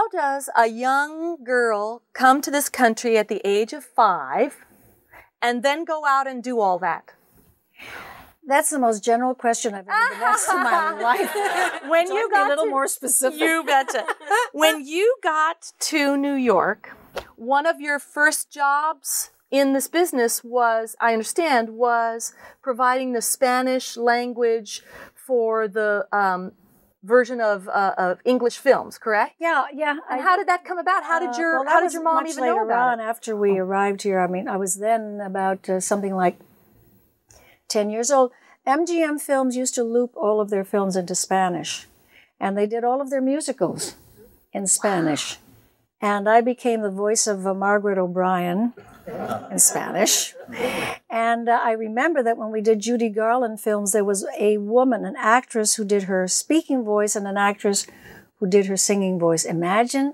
how does a young girl come to this country at the age of 5 and then go out and do all that? That's the most general question I've ever been asked in my life. When you got a little more specific. You betcha. When you got to New York, one of your first jobs in this business was, I understand, was providing the Spanish language for the version of English films, correct? Yeah. And how did that come about? How did your mom even know about it? After we arrived here, I mean, I was then about something like 10 years old. MGM Films used to loop all of their films into Spanish, and they did all of their musicals in Spanish. And I became the voice of Margaret O'Brien in Spanish. And I remember that when we did Judy Garland films, there was a woman, an actress who did her speaking voice and an actress who did her singing voice. Imagine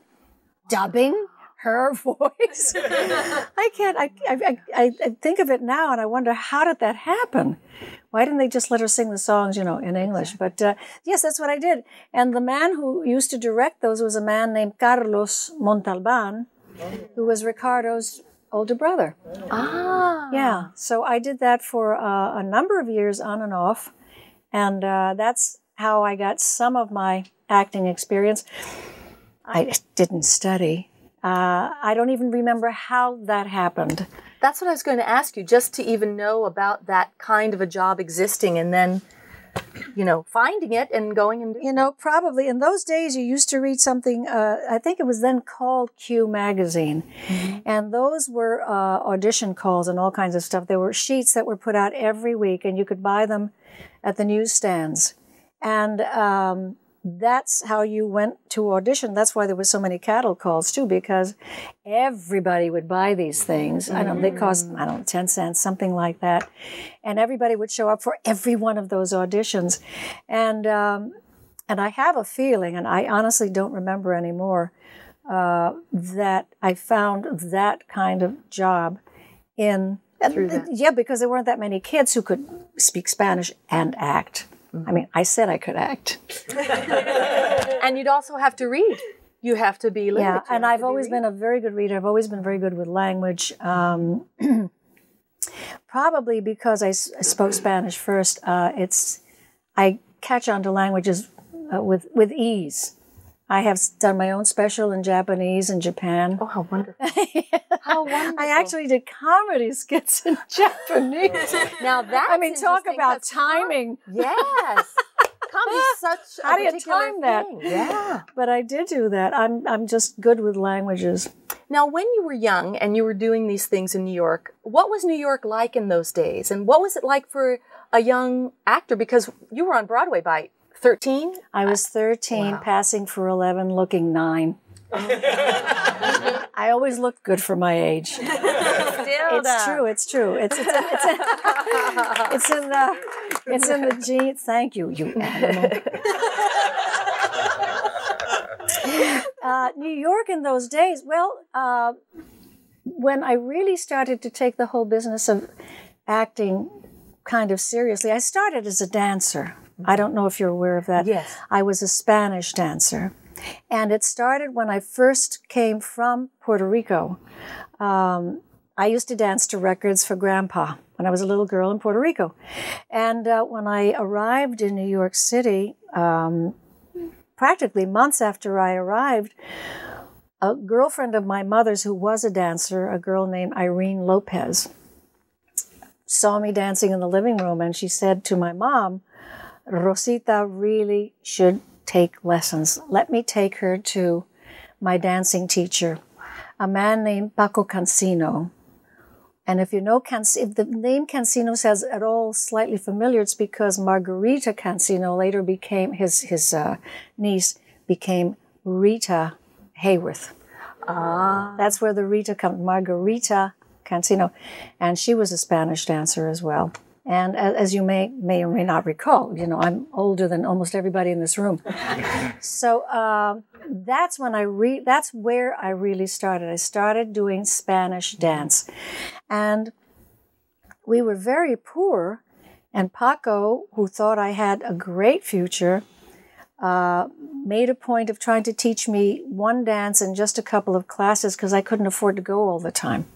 dubbing her voice. I think of it now and I wonder, how did that happen? Why didn't they just let her sing the songs, in English? But yes, that's what I did. And the man who used to direct those was a man named Carlos Montalban, who was Ricardo's older brother. Ah. Yeah, so I did that for a number of years on and off. And that's how I got some of my acting experience. I didn't study. I don't even remember how that happened. That's what I was going to ask you, just to even know about that kind of a job existing and then, finding it and going and... probably in those days you used to read something, I think it was then called Q Magazine. Mm-hmm. And those were audition calls and all kinds of stuff. There were sheets that were put out every week and you could buy them at the newsstands. And that's how you went to audition. That's why there were so many cattle calls too, because everybody would buy these things. I don't know, they cost, 10 cents, something like that. And everybody would show up for every one of those auditions. And I have a feeling, and I honestly don't remember anymore, that I found that kind of job through that. Yeah, because there weren't that many kids who could speak Spanish and act. I mean, I said I could act. And you'd also have to read. You have to be literate. Yeah, and I've always been a very good reader. I've always been very good with language. Probably because I spoke Spanish first. I catch on to languages with ease. I have done my own special in Japanese in Japan. Oh, how wonderful. How wonderful. I actually did comedy skits in Japanese. Now that's talk about timing. Yes. Comedy is such a How do you particular time that? thing. Yeah. But I did do that. I'm just good with languages. Now, when you were young and you were doing these things in New York, what was New York like in those days? And what was it like for a young actor? Because you were on Broadway by 13? I was 13, passing for 11, looking 9. I always looked good for my age. Still It's true. It's in the genes. Thank you, you animal. New York in those days, when I really started to take the whole business of acting kind of seriously, I started as a dancer. I don't know if you're aware of that. Yes. I was a Spanish dancer. And it started when I first came from Puerto Rico. I used to dance to records for Grandpa when I was a little girl in Puerto Rico. And when I arrived in New York City, practically months after I arrived, a girlfriend of my mother's who was a dancer, a girl named Irene Lopez, saw me dancing in the living room, and she said to my mom, Rosita really should take lessons. Let me take her to my dancing teacher, a man named Paco Cancino. And if you know, if the name Cancino sounds at all slightly familiar, it's because Margarita Cancino later became, his niece became Rita Hayworth. Ah. That's where the Rita comes, Margarita Cancino. And she was a Spanish dancer as well. And as you may or may not recall, I'm older than almost everybody in this room. So that's when that's where I really started. I started doing Spanish dance. And we were very poor. And Paco, who thought I had a great future, made a point of trying to teach me one dance and just a couple of classes because I couldn't afford to go all the time.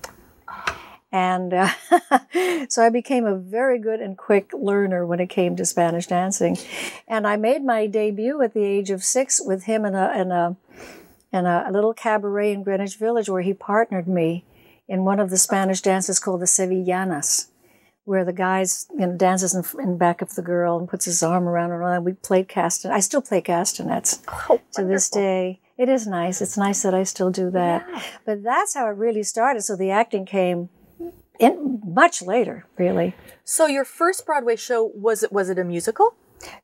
And so I became a very good and quick learner when it came to Spanish dancing. And I made my debut at the age of 6 with him in a little cabaret in Greenwich Village, where he partnered me in one of the Spanish dances called the Sevillanas, where the guys dances in back of the girl and puts his arm around her. And we played castanets. I still play castanets to this day. It is nice. It's nice that I still do that. Yeah. But that's how it really started. So the acting came in much later, really. So your first Broadway show, was it a musical?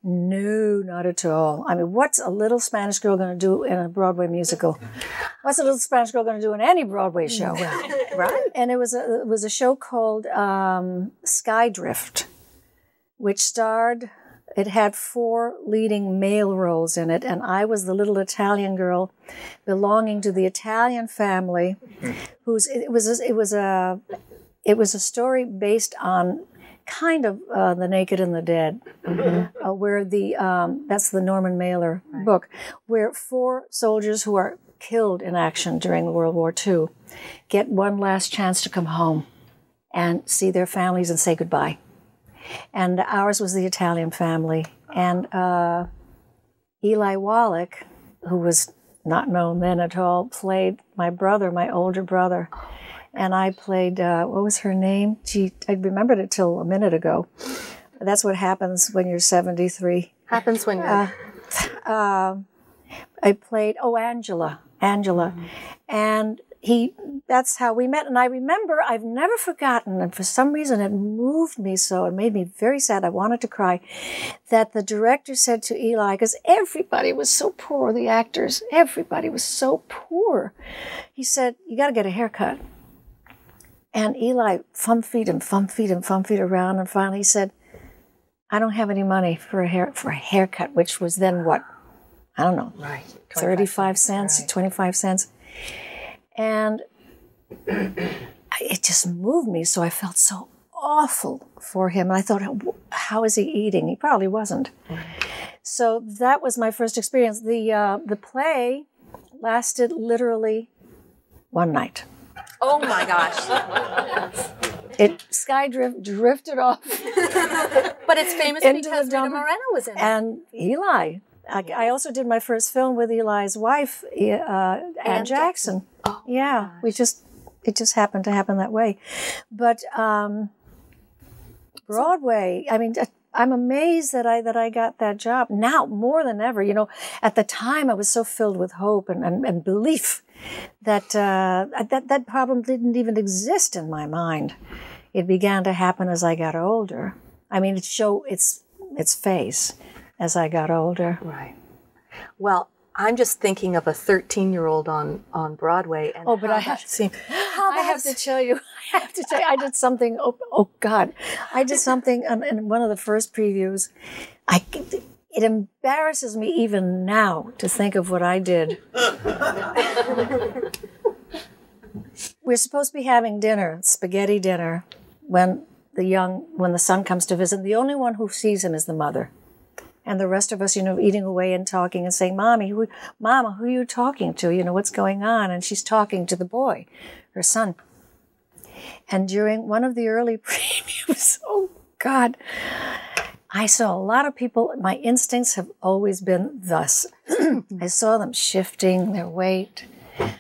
No, not at all. I mean, what's a little Spanish girl going to do in a Broadway musical? What's a little Spanish girl going to do in any Broadway show? Right. And it was a show called Skydrift, which it had 4 leading male roles in it, and I was the little Italian girl belonging to the Italian family, it was a story based on kind of The Naked and the Dead, where that's the Norman Mailer book, where 4 soldiers who are killed in action during World War II get one last chance to come home and see their families and say goodbye. And ours was the Italian family. And Eli Wallach, who was not known then at all, played my brother, my older brother. And I played, what was her name? I remembered it till a minute ago. That's what happens when you're 73. Happens when you're... I played, Angela. And that's how we met. And I remember, I've never forgotten, and for some reason it moved me so, it made me very sad, I wanted to cry, that the director said to Eli, because everybody was so poor, the actors, everybody was so poor. He said, you got to get a haircut. And Eli fum-feed around, and finally he said, I don't have any money for a haircut, which was then what? I don't know, 35 cents, right. 25 cents. And it just moved me, so I felt so awful for him. And I thought, how is he eating? He probably wasn't. So that was my first experience. The play lasted literally one night. Oh my gosh. Drifted off. But it's famous because Rita Moreno was in it. And Eli. I also did my first film with Eli's wife, Ann Jackson. Oh, yeah, it just happened to happen that way. But Broadway, I mean, I'm amazed that I got that job now more than ever. You know, at the time I was so filled with hope and belief that that problem didn't even exist in my mind. It began to happen as I got older. I mean, it showed its face as I got older. Right. Well, I'm just thinking of a 13-year-old on Broadway. And but I have to tell you, I did something, oh God, I did something in one of the first previews. It embarrasses me even now to think of what I did. We're supposed to be having dinner, spaghetti dinner, when the son comes to visit. The only one who sees him is the mother. And the rest of us, eating away and talking and saying, Mama, who are you talking to? What's going on? And she's talking to the boy, her son. And during one of the early previews, oh God, I saw a lot of people, my instincts have always been thus. I saw them shifting their weight.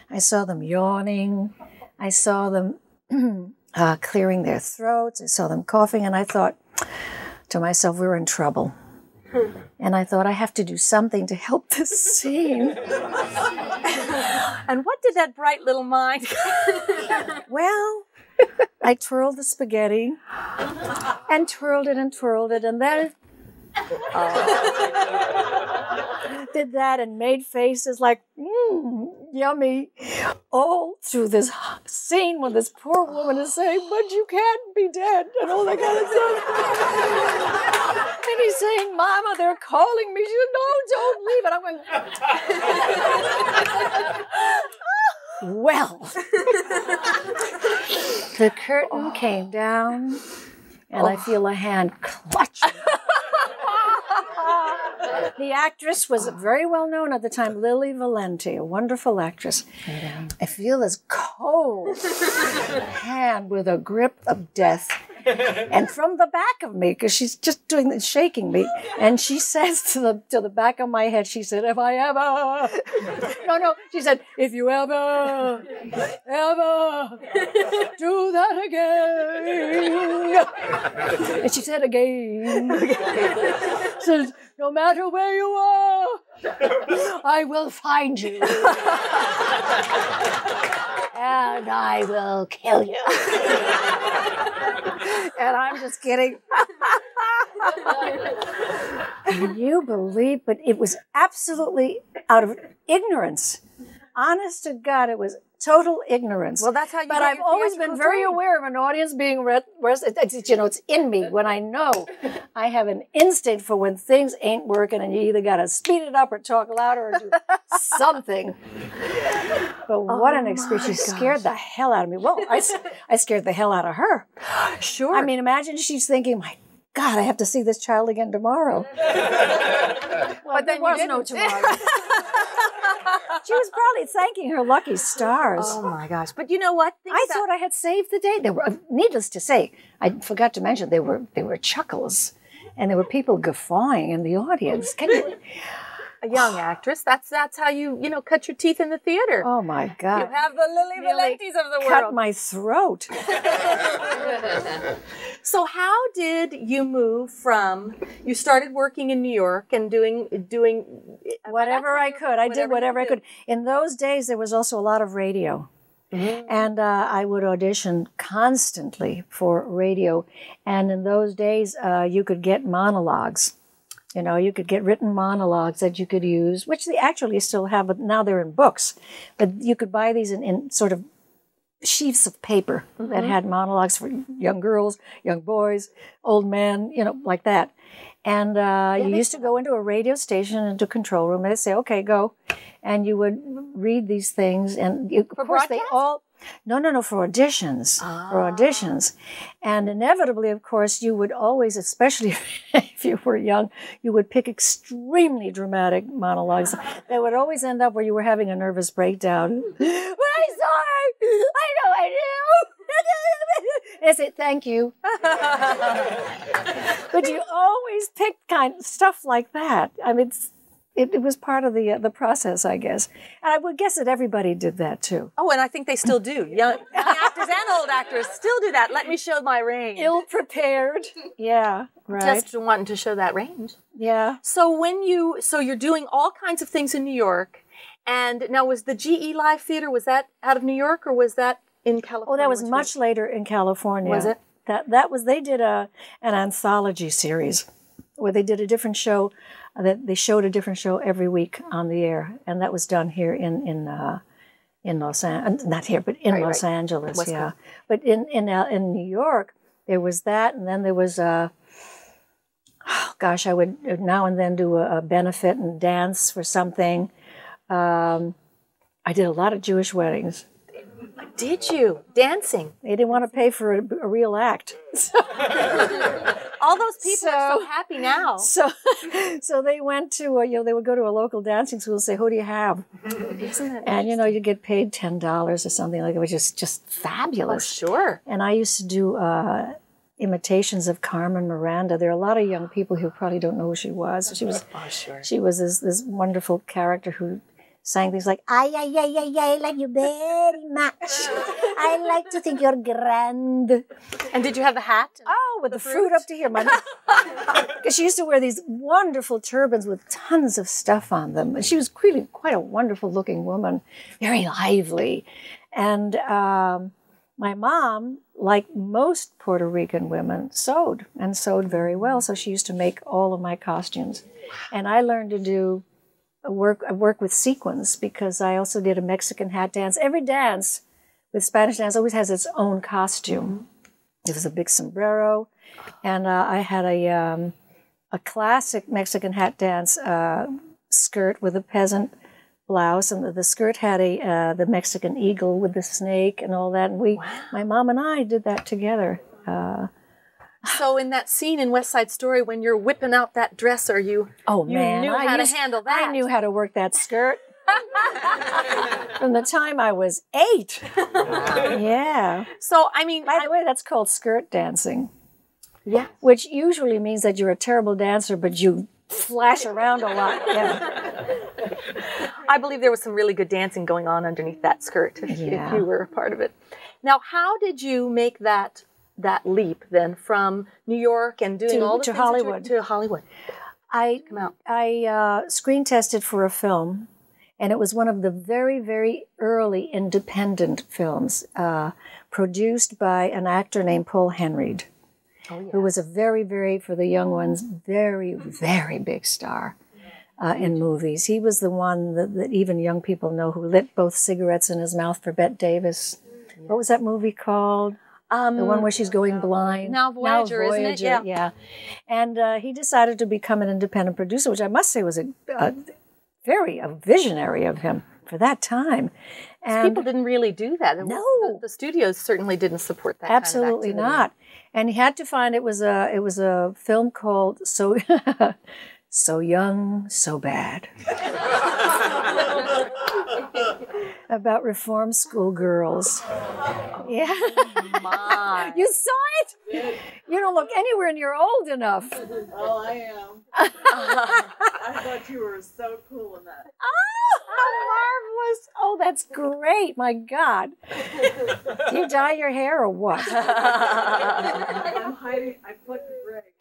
I saw them yawning. I saw them clearing their throats. I saw them coughing. And I thought to myself, we're in trouble. And I thought, I have to do something to help this scene. And what did that bright little mind? Well, I twirled the spaghetti and twirled it, and then did that and made faces like, yummy, all through this scene when this poor woman is saying, but you can't be dead, and all that kind of stuff. And he's saying, Mama, they're calling me. She said, no, don't leave. And I went, well, the curtain came down, and I feel a hand clutch. The actress was very well known at the time, Lily Valenti, a wonderful actress. I feel this cold hand with a grip of death. And from the back of me, because she's just doing this, shaking me, and she says to the back of my head, she said, if I ever, no, she said, if you ever do that again. And she said again, says, no matter where you are, I will find you. And I will kill you. And I'm just kidding. Can you believe? But it was absolutely out of ignorance. Honest to God, it was total ignorance. Well, that's how you. But I've always been very aware of an audience being it's in me when I know I have an instinct for when things ain't working, and you either got to speed it up or talk louder or do something. But what an experience! She scared the hell out of me. Well, I scared the hell out of her. Sure. I mean, imagine she's thinking, my God, I have to see this child again tomorrow. Well, but there was no tomorrow. She was probably thanking her lucky stars. Oh my gosh! But you know what? I thought I had saved the day. There were, needless to say, I forgot to mention there were chuckles, and there were people guffawing in the audience. Can you? A young actress. That's how you cut your teeth in the theater. Oh my God! You have the Lily Valentis of the world. Cut my throat. So how did you move from? You started working in New York and doing whatever I could. I did whatever I could. In those days, there was also a lot of radio. Mm-hmm. And I would audition constantly for radio. And in those days, you could get monologues. You could get written monologues that you could use, which they actually still have, but now they're in books. But you could buy these in sort of sheafs of paper that had monologues for young girls, young boys, old men, like that. And you used to go into a radio station, into a control room, and they'd say, okay, go. And you would read these things. And of course, they all... No, for auditions. For auditions. And inevitably, of course, you would always, especially if you were young, you would pick extremely dramatic monologues that would always end up where you were having a nervous breakdown. I'm sorry! I know I do! And I say, thank you. But you always picked kind of stuff like that. I mean, it was part of the process, I guess. And I would guess that everybody did that, too. Oh, and I think they still do. Young actors and old actors still do that. Let me show my range. Ill-prepared. Yeah, right. Just wanting to show that range. Yeah. So you're doing all kinds of things in New York. And now, was the GE Live Theater, was that out of New York, or was that in California? Oh, that was much later in California. Was it? They did an anthology series where they did a different show. They showed a different show every week on the air, and that was done here in Los Angeles, not here, but in Los Angeles, West yeah. Coast. But in New York, there was that, and then there was I would now and then do a benefit and dance for something. I did a lot of Jewish weddings. Did you? Dancing? They didn't want to pay for a real act. All those people are so happy now. So they went to, they would go to a local dancing school and say, who do you have? And, you get paid $10 or something like that, which is just fabulous. Oh, sure. And I used to do imitations of Carmen Miranda. There are a lot of young people who probably don't know who she was. She was this wonderful character who sang things like, I like you very much. I like to think you're grand. And did you have the hat? Oh, with the fruit up to here. Because she used to wear these wonderful turbans with tons of stuff on them. And she was really quite a wonderful looking woman, very lively. And my mom, like most Puerto Rican women, sewed very well. So she used to make all of my costumes. And I learned to do work with sequins because I also did a Mexican hat dance. Every dance with Spanish dance always has its own costume. It was a big sombrero, and I had a classic Mexican hat dance skirt with a peasant blouse, and the skirt had the Mexican eagle with the snake and all that. And my mom and I did that together. So in that scene in West Side Story, when you're whipping out that dresser, you knew how to handle that. I knew how to work that skirt. From the time I was 8. Yeah. So, I mean... By the way, that's called skirt dancing. Yeah. Which usually means that you're a terrible dancer, but you flash around a lot. Yeah. I believe there was some really good dancing going on underneath that skirt, if you were a part of it. Now, how did you make that leap then from New York and doing all the things Hollywood. To Hollywood? I screen tested for a film. And it was one of the very, very early independent films produced by an actor named Paul Henreid, who was a very, very, for the young ones, very, very big star in movies. He was the one that even young people know, who lit both cigarettes in his mouth for Bette Davis. What was that movie called? The one where she's going blind. Now Voyager, isn't it? Yeah. And he decided to become an independent producer, which I must say was a visionary of him for that time. And people didn't really do that. No. The studios certainly didn't support that. Absolutely kind of not. And he had to find, it was a film called So Young, So Bad. About reform school girls. Yeah. My. You saw it? You don't look anywhere near old enough. Oh, I am. I thought you were so cool in that. Oh, how marvelous. Oh, that's great. My God. Do you dye your hair or what? I'm hiding. I plucked the gray.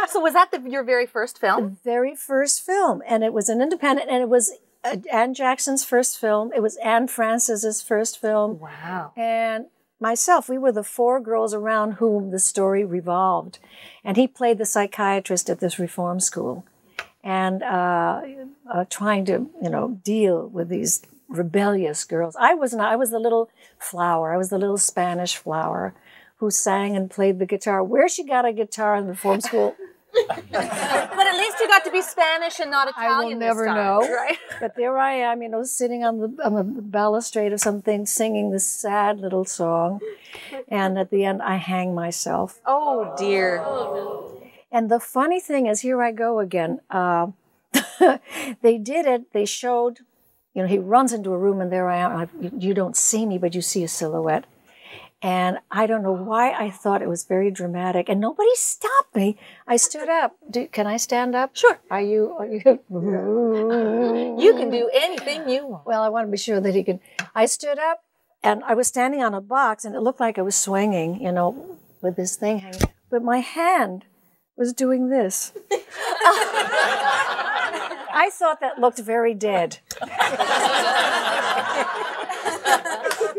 So was that your very first film? The very first film. And it was an independent, and it was Ann Jackson's first film. It was Anne Francis's first film. Wow. And myself, we were the 4 girls around whom the story revolved. And he played the psychiatrist at this reform school and trying to, deal with these rebellious girls. I was the little flower. I was the little Spanish flower who sang and played the guitar. Where she got a guitar in reform school, But at least you got to be Spanish and not Italian. I will never this time, know. Right? But there I am, sitting on the balustrade of something, singing this sad little song. And at the end, I hang myself. Oh, dear. And the funny thing is, here I go again. They did it. They showed, he runs into a room and there I am. You don't see me, but you see a silhouette. And I don't know why I thought it was very dramatic. And nobody stopped me. I stood up. Can I stand up? Sure. Are you? You can do anything you want. Well, I want to be sure that he can. I stood up, and I was standing on a box, and it looked like I was swinging, with this thing hanging. But my hand was doing this. I thought that looked very dead.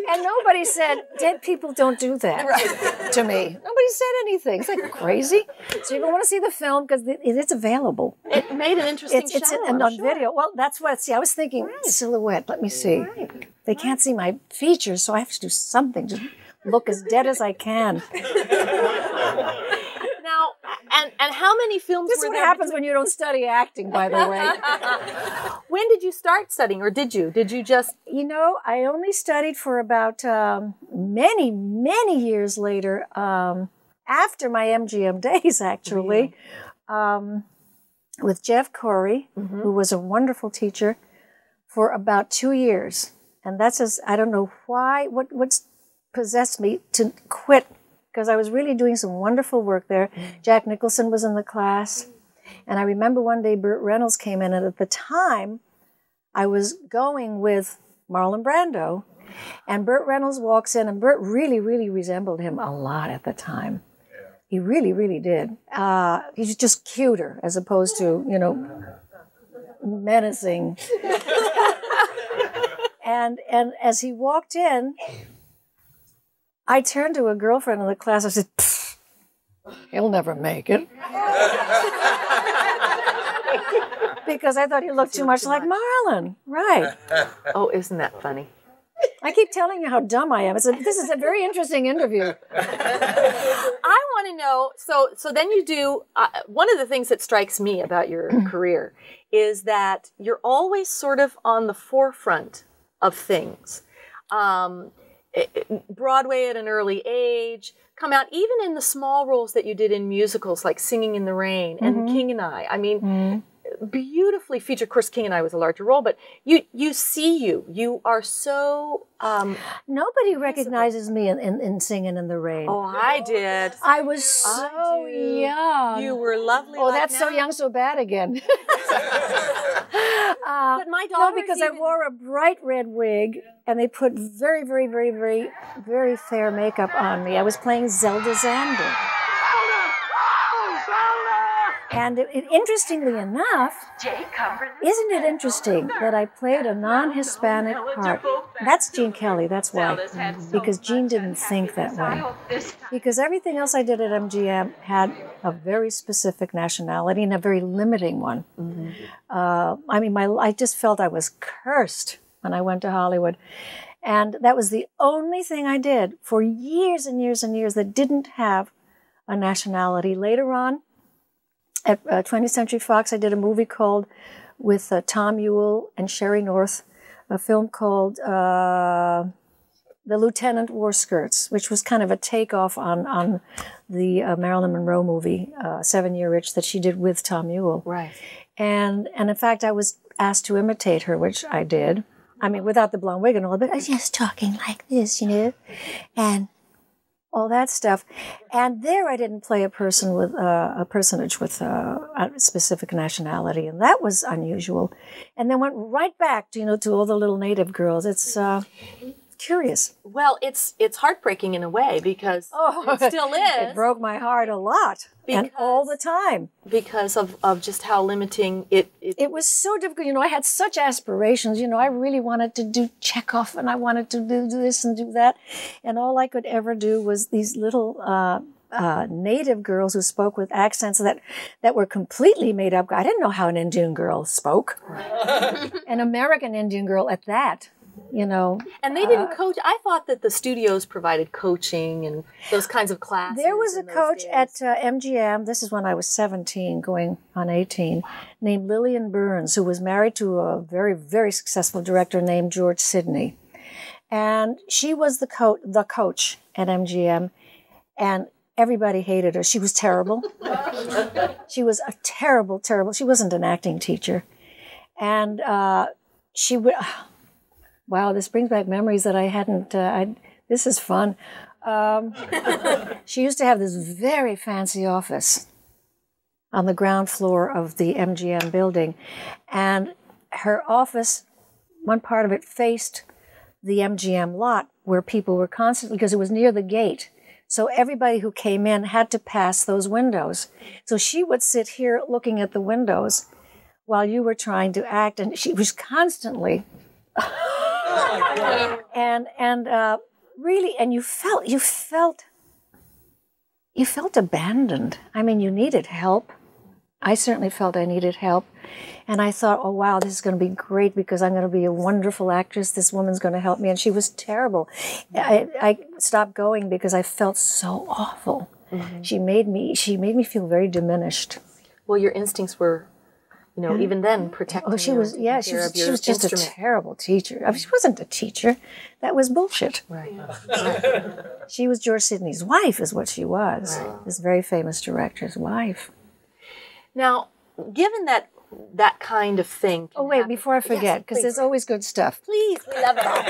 And nobody said, dead people don't do that to me. Nobody said anything. It's like crazy. So you want to see the film, because it's available. It made an interesting It's on video. Well, that's what, I was thinking, silhouette, let me see. They can't see my features, so I have to do something, just look as dead as I can. Now, and how many films This is what happens when you don't study acting, by the way. When did you start studying, or did you? Did you just... I only studied for about many, many years later, after my MGM days, actually, with Jeff Corey, who was a wonderful teacher, for about 2 years. And that's I don't know why, what's possessed me to quit, because I was really doing some wonderful work there. Jack Nicholson was in the class. And I remember one day Burt Reynolds came in, and at the time, I was going with Marlon Brando. And Burt Reynolds walks in, and Burt really, really resembled him a lot at the time. He really, really did. He was just cuter, as opposed to, menacing. And as he walked in, I turned to a girlfriend in the class. I said, he'll never make it. Because I thought he looked too much like Marlon. Right. Oh, isn't that funny? I keep telling you how dumb I am. This is a very interesting interview. I want to know, so then you do, one of the things that strikes me about your career is that you're always sort of on the forefront of things. Broadway at an early age, come out, even in the small roles that you did in musicals like Singing in the Rain and King and I. I mean, beautifully featured. Of course, King and I was a larger role, but you see you are so Nobody recognizes me in Singing in the Rain. Oh, I did. I was so young. You were lovely. Oh, that's so young, so bad again. But my daughter, because I wore a bright red wig, and they put very, very, very, very, very fair makeup on me. I was playing Zelda Zander. And interestingly enough, isn't it interesting that I played a non-Hispanic part? That's Gene Kelly, that's why. Because Gene didn't think that way. Because everything else I did at MGM had a very specific nationality and a very limiting one. I mean, I just felt I was cursed when I went to Hollywood. And that was the only thing I did for years and years and years that didn't have a nationality. Later on, at 20th Century Fox, I did a movie with Tom Ewell and Sherry North, a film called The Lieutenant Wore Skirts, which was kind of a takeoff on the Marilyn Monroe movie, 7 Year Itch, that she did with Tom Ewell. Right. And in fact, I was asked to imitate her, which I did. I mean, without the blonde wig and all, but I was just talking like this, and all that stuff. And there I didn't play a personage with a specific nationality, and that was unusual. And then went right back to all the little native girls. It's curious. Well, it's heartbreaking in a way because it still is. It broke my heart a lot, and all the time. Because of just how limiting it was so difficult. I had such aspirations. I really wanted to do Chekhov, and I wanted to do this and do that. And all I could ever do was these little native girls who spoke with accents that were completely made up. I didn't know how an Indian girl spoke. An American Indian girl at that. And they didn't coach. I thought that the studios provided coaching and those kinds of classes. There was a coach at MGM, this is when I was 17, going on 18, named Lillian Burns, who was married to a very, very successful director named George Sidney. And she was the coach at MGM, and everybody hated her. She was terrible. She was a terrible, terrible, she wasn't an acting teacher. And she would... Wow, this brings back memories that I hadn't, this is fun. She used to have this very fancy office on the ground floor of the MGM building. And her office, one part of it faced the MGM lot where people were constantly, because it was near the gate. So everybody who came in had to pass those windows. So she would sit here looking at the windows while you were trying to act, and she was constantly... and really, and you felt abandoned. I mean, you needed help. I certainly felt I needed help. And I thought, oh, wow, this is going to be great because I'm going to be a wonderful actress. This woman's going to help me. And she was terrible. I stopped going because I felt so awful. Mm-hmm. She made me feel very diminished. Well, your instincts were... even then, protecting. Oh, she was just a terrible teacher. I mean, she wasn't a teacher. That was bullshit. Right. She was George Sidney's wife, is what she was. Right. This very famous director's wife. Now, given that kind of thing. Oh, wait, before I forget, because there's always good stuff. Please, we love it all.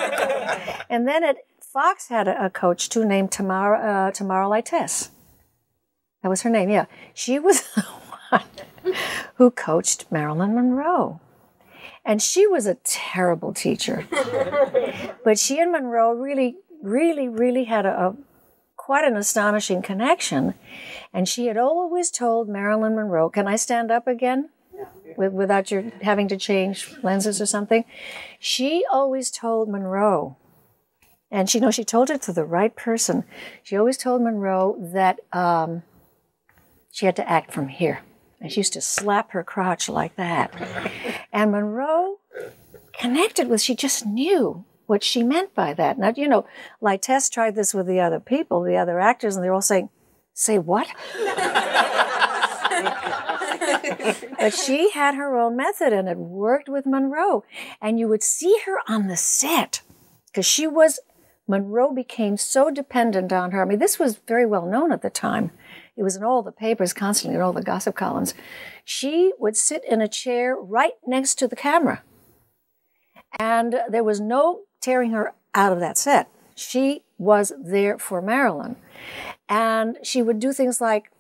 And then at Fox had a coach, too, named Tamara Lytess. That was her name, yeah. She was the one who coached Marilyn Monroe. And she was a terrible teacher. But she and Monroe really, really, really had quite an astonishing connection. And she had always told Marilyn Monroe, can I stand up again? Without your having to change lenses or something? She always told Monroe, and she told it to the right person. She always told Monroe that she had to act from here. And she used to slap her crotch like that. And Monroe connected with, she just knew what she meant by that. Now, Lytess tried this with the other people, the other actors, and they're all saying, say what? But she had her own method, and it worked with Monroe. And you would see her on the set, because she was Monroe became so dependent on her. I mean, this was very well known at the time. It was in all the papers constantly, in all the gossip columns. She would sit in a chair right next to the camera. And there was no tearing her out of that set. She was there for Marilyn. And she would do things like,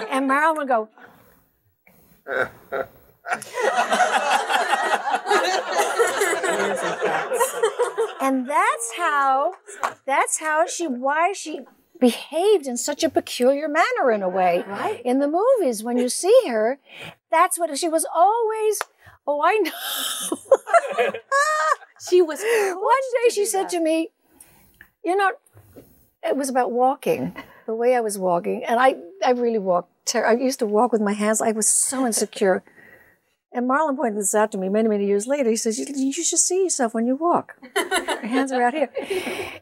and Marilyn would go, and why she behaved in such a peculiar manner in a way. Right. In the movies, when you see her, that's what she was always, oh, I know. She was. One day she said to me, you know, it was about walking, the way I was walking. And I really walked. I used to walk with my hands. I was so insecure. And Marlon pointed this out to me many, many years later. He says, you should see yourself when you walk. Your hands are out here.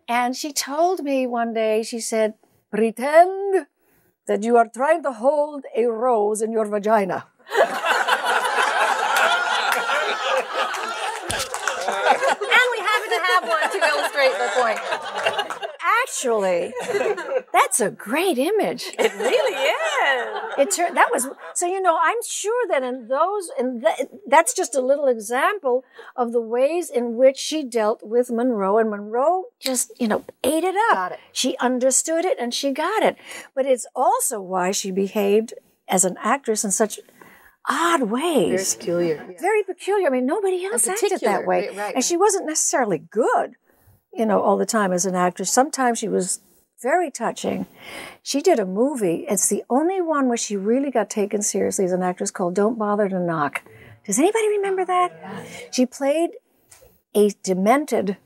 And she told me one day, she said, pretend that you are trying to hold a rose in your vagina. And we happen to have one to illustrate the point. Actually, that's a great image. It really is. So, you know, I'm sure that that's just a little example of the ways in which she dealt with Monroe, and Monroe just, you know, ate it up. Got it. She understood it and she got it. But it's also why she behaved as an actress in such odd ways. Very peculiar. Yeah. Very peculiar. I mean, nobody else acted that way. Right. And she wasn't necessarily good, you know, all the time as an actress. Sometimes she was very touching. She did a movie. It's the only one where she really got taken seriously as an actress, called Don't Bother to Knock. Does anybody remember that? She played a demented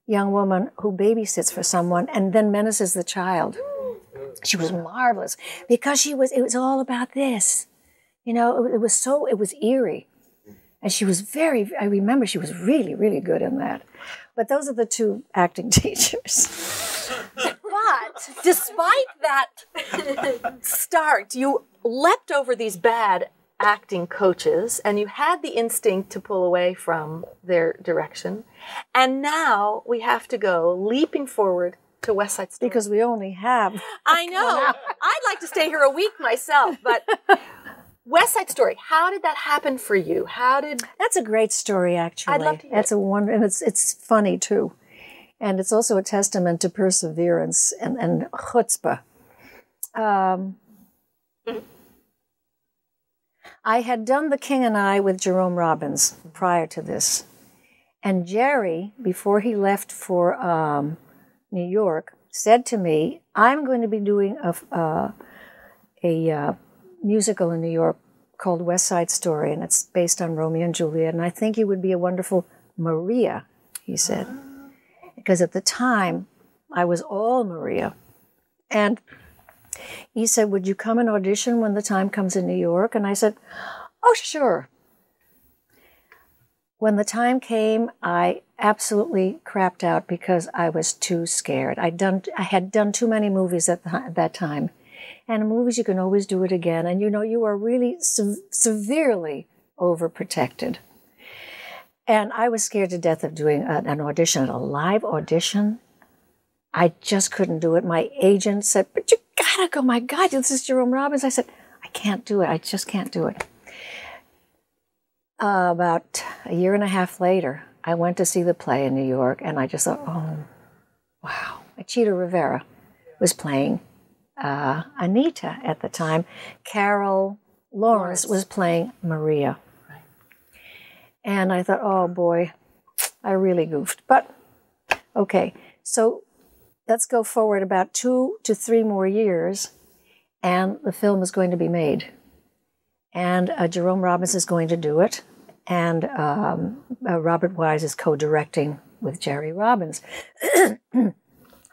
young woman who babysits for someone and then menaces the child. She was marvelous because it was all about this. You know, it was eerie. And she was I remember she was really, really good in that. But those are the two acting teachers. But despite that start, you leapt over these bad acting coaches and you had the instinct to pull away from their direction. And now we have to go leaping forward to West Side Story. Because we only have... I know. I'd like to stay here a week myself, but... West Side Story, how did that happen for you? That's a great story, actually. I'd love to hear That's and it's funny, too. And it's also a testament to perseverance and chutzpah. I had done The King and I with Jerome Robbins prior to this. And Jerry, before he left for New York, said to me, I'm going to be doing a musical in New York called West Side Story, and it's based on Romeo and Juliet, and I think you would be a wonderful Maria, he said. Because at the time, I was all Maria. And he said, would you come and audition when the time comes in New York? And I said, oh, sure. When the time came, I absolutely crapped out because I was too scared. I had done too many movies at that time. And in movies, you can always do it again. And, you know, you are really severely overprotected. And I was scared to death of doing an audition, a live audition. I just couldn't do it. My agent said, but you gotta go. My God, this is Jerome Robbins. I said, I can't do it. I just can't do it. About a year and a half later, I went to see the play in New York, and I just thought, oh, wow. Chita Rivera was playing Anita at the time. Carol Lawrence was playing Maria. Right. And I thought, oh boy, I really goofed. But, okay, so let's go forward about 2 to 3 more years, and the film is going to be made. And Jerome Robbins is going to do it, and Robert Wise is co-directing with Jerry Robbins.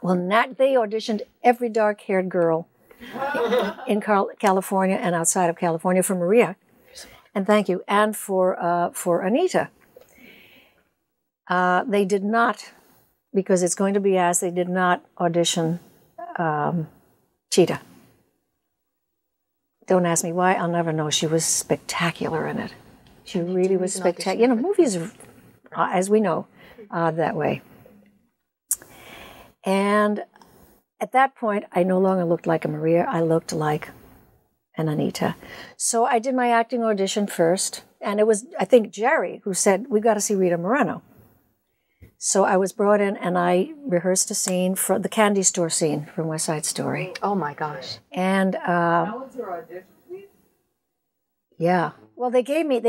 Well, they auditioned every dark-haired girl in California and outside of California for Maria, and thank you, and for Anita. They did not, because it's going to be asked, they did not audition Chita. don't ask me why, I'll never know. She was spectacular in it. She really was spectacular. You know, movies, as we know, are that way. And at that point, I no longer looked like a Maria. I looked like an Anita. So I did my acting audition first. And it was, I think, Jerry who said, we got to see Rita Moreno. So I was brought in and I rehearsed a scene for the candy store scene from West Side Story. Oh my gosh. And That was your audition, please? yeah. Well, they gave me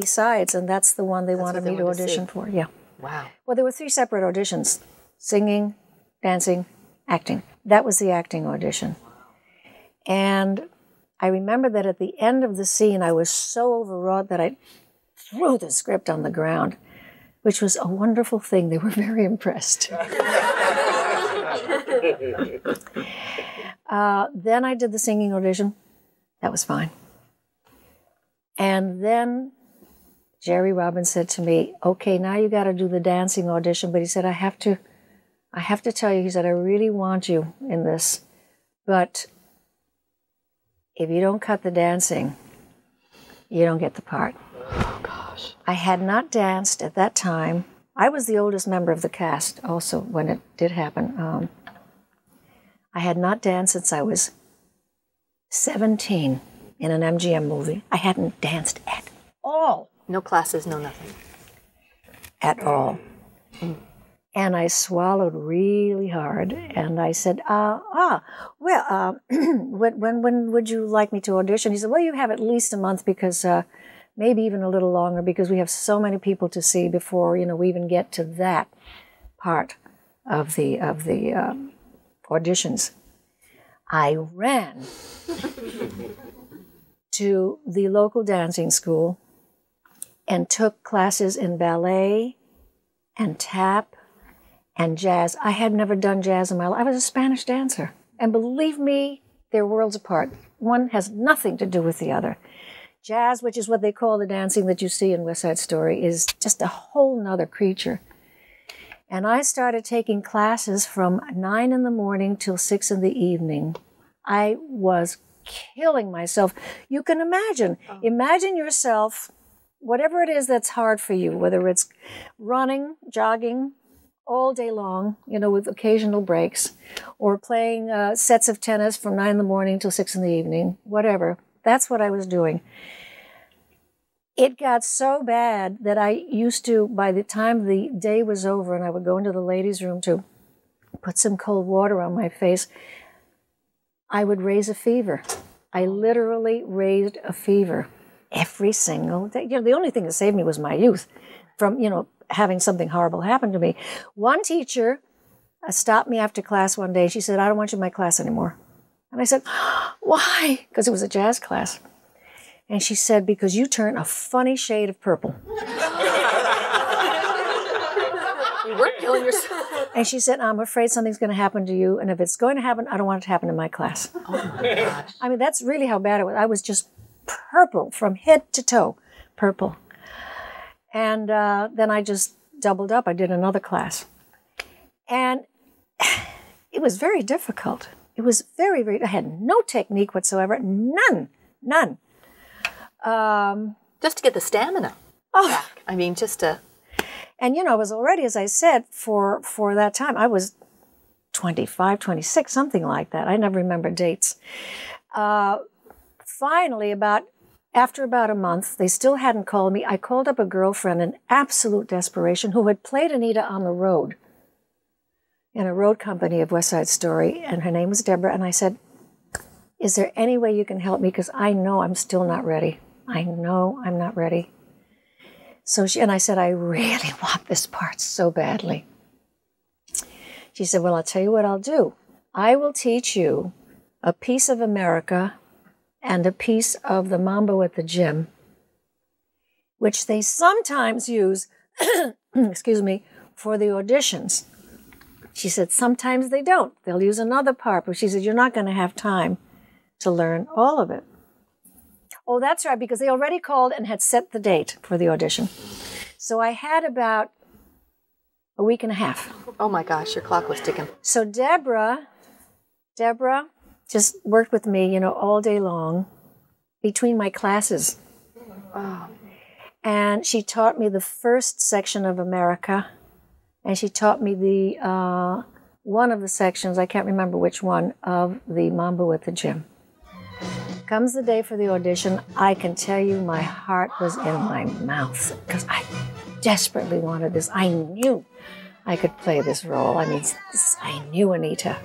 sides, and that's the one they wanted me to audition for. Yeah. Wow. Well, there were 3 separate auditions: singing, dancing, acting. That was the acting audition. And I remember that at the end of the scene, I was so overwrought that I threw the script on the ground, which was a wonderful thing. They were very impressed. Then I did the singing audition. That was fine. And then Jerry Robbins said to me, okay, now you got to do the dancing audition. But he said, I have to tell you, he said, I really want you in this. But if you don't cut the dancing, you don't get the part. Oh, gosh. I had not danced at that time. I was the oldest member of the cast also when it did happen. I had not danced since I was 17 in an MGM movie. I hadn't danced at all. No classes, no nothing. At all. And I swallowed really hard, and I said, when would you like me to audition? He said, well, you have at least a month, because maybe even a little longer, because we have so many people to see before, we even get to that part of the auditions. I ran to the local dancing school and took classes in ballet and tap and jazz. I had never done jazz in my life. I was a Spanish dancer. And believe me, they're worlds apart. One has nothing to do with the other. Jazz, which is what they call the dancing that you see in West Side Story, is just a whole nother creature. And I started taking classes from 9 in the morning till 6 in the evening. I was killing myself. You can imagine. Imagine yourself, whatever it is that's hard for you, whether it's running, jogging, all day long, with occasional breaks, or playing sets of tennis from 9 in the morning till 6 in the evening, whatever. That's what I was doing. It got so bad that I used to, by the time the day was over and I would go into the ladies' room to put some cold water on my face, I would raise a fever. I literally raised a fever every single day. The only thing that saved me was my youth from, having something horrible happen to me. One teacher stopped me after class one day. She said, I don't want you in my class anymore. And I said, why? Because it was a jazz class. And she said, because you turn a funny shade of purple. You were killing yourself. And she said, I'm afraid something's going to happen to you. And if it's going to happen, I don't want it to happen in my class. Oh, my gosh. I mean, that's really how bad it was. I was just purple from head to toe, purple. And then I just doubled up. I did another class. And it was very difficult. It was very, very, I had no technique whatsoever. None. Just to get the stamina back. I mean, just to... And, I was already, as I said, for that time, I was 25, 26, something like that. I never remember dates. Finally, after about a month, they still hadn't called me. I called up a girlfriend in absolute desperation who had played Anita on the road in a road company of West Side Story, and her name was Deborah. And I said, is there any way you can help me? Because I know I'm still not ready. I know I'm not ready. So I said, I really want this part so badly. She said, well, I'll tell you what I'll do. I will teach you a piece of America and a piece of the Mambo at the Gym, which they sometimes use, excuse me, for the auditions. She said, sometimes they don't. They'll use another part, but she said, you're not going to have time to learn all of it. Oh, that's right, because they already called and had set the date for the audition. So I had about a week and a half. Oh my gosh, your clock was ticking. So Deborah just worked with me, all day long between my classes. Oh. And she taught me the first section of America, and she taught me the one of the sections, I can't remember which one, of the Mambo at the Gym. Comes the day for the audition, I can tell you my heart was in my mouth because I desperately wanted this. I knew I could play this role. I knew Anita.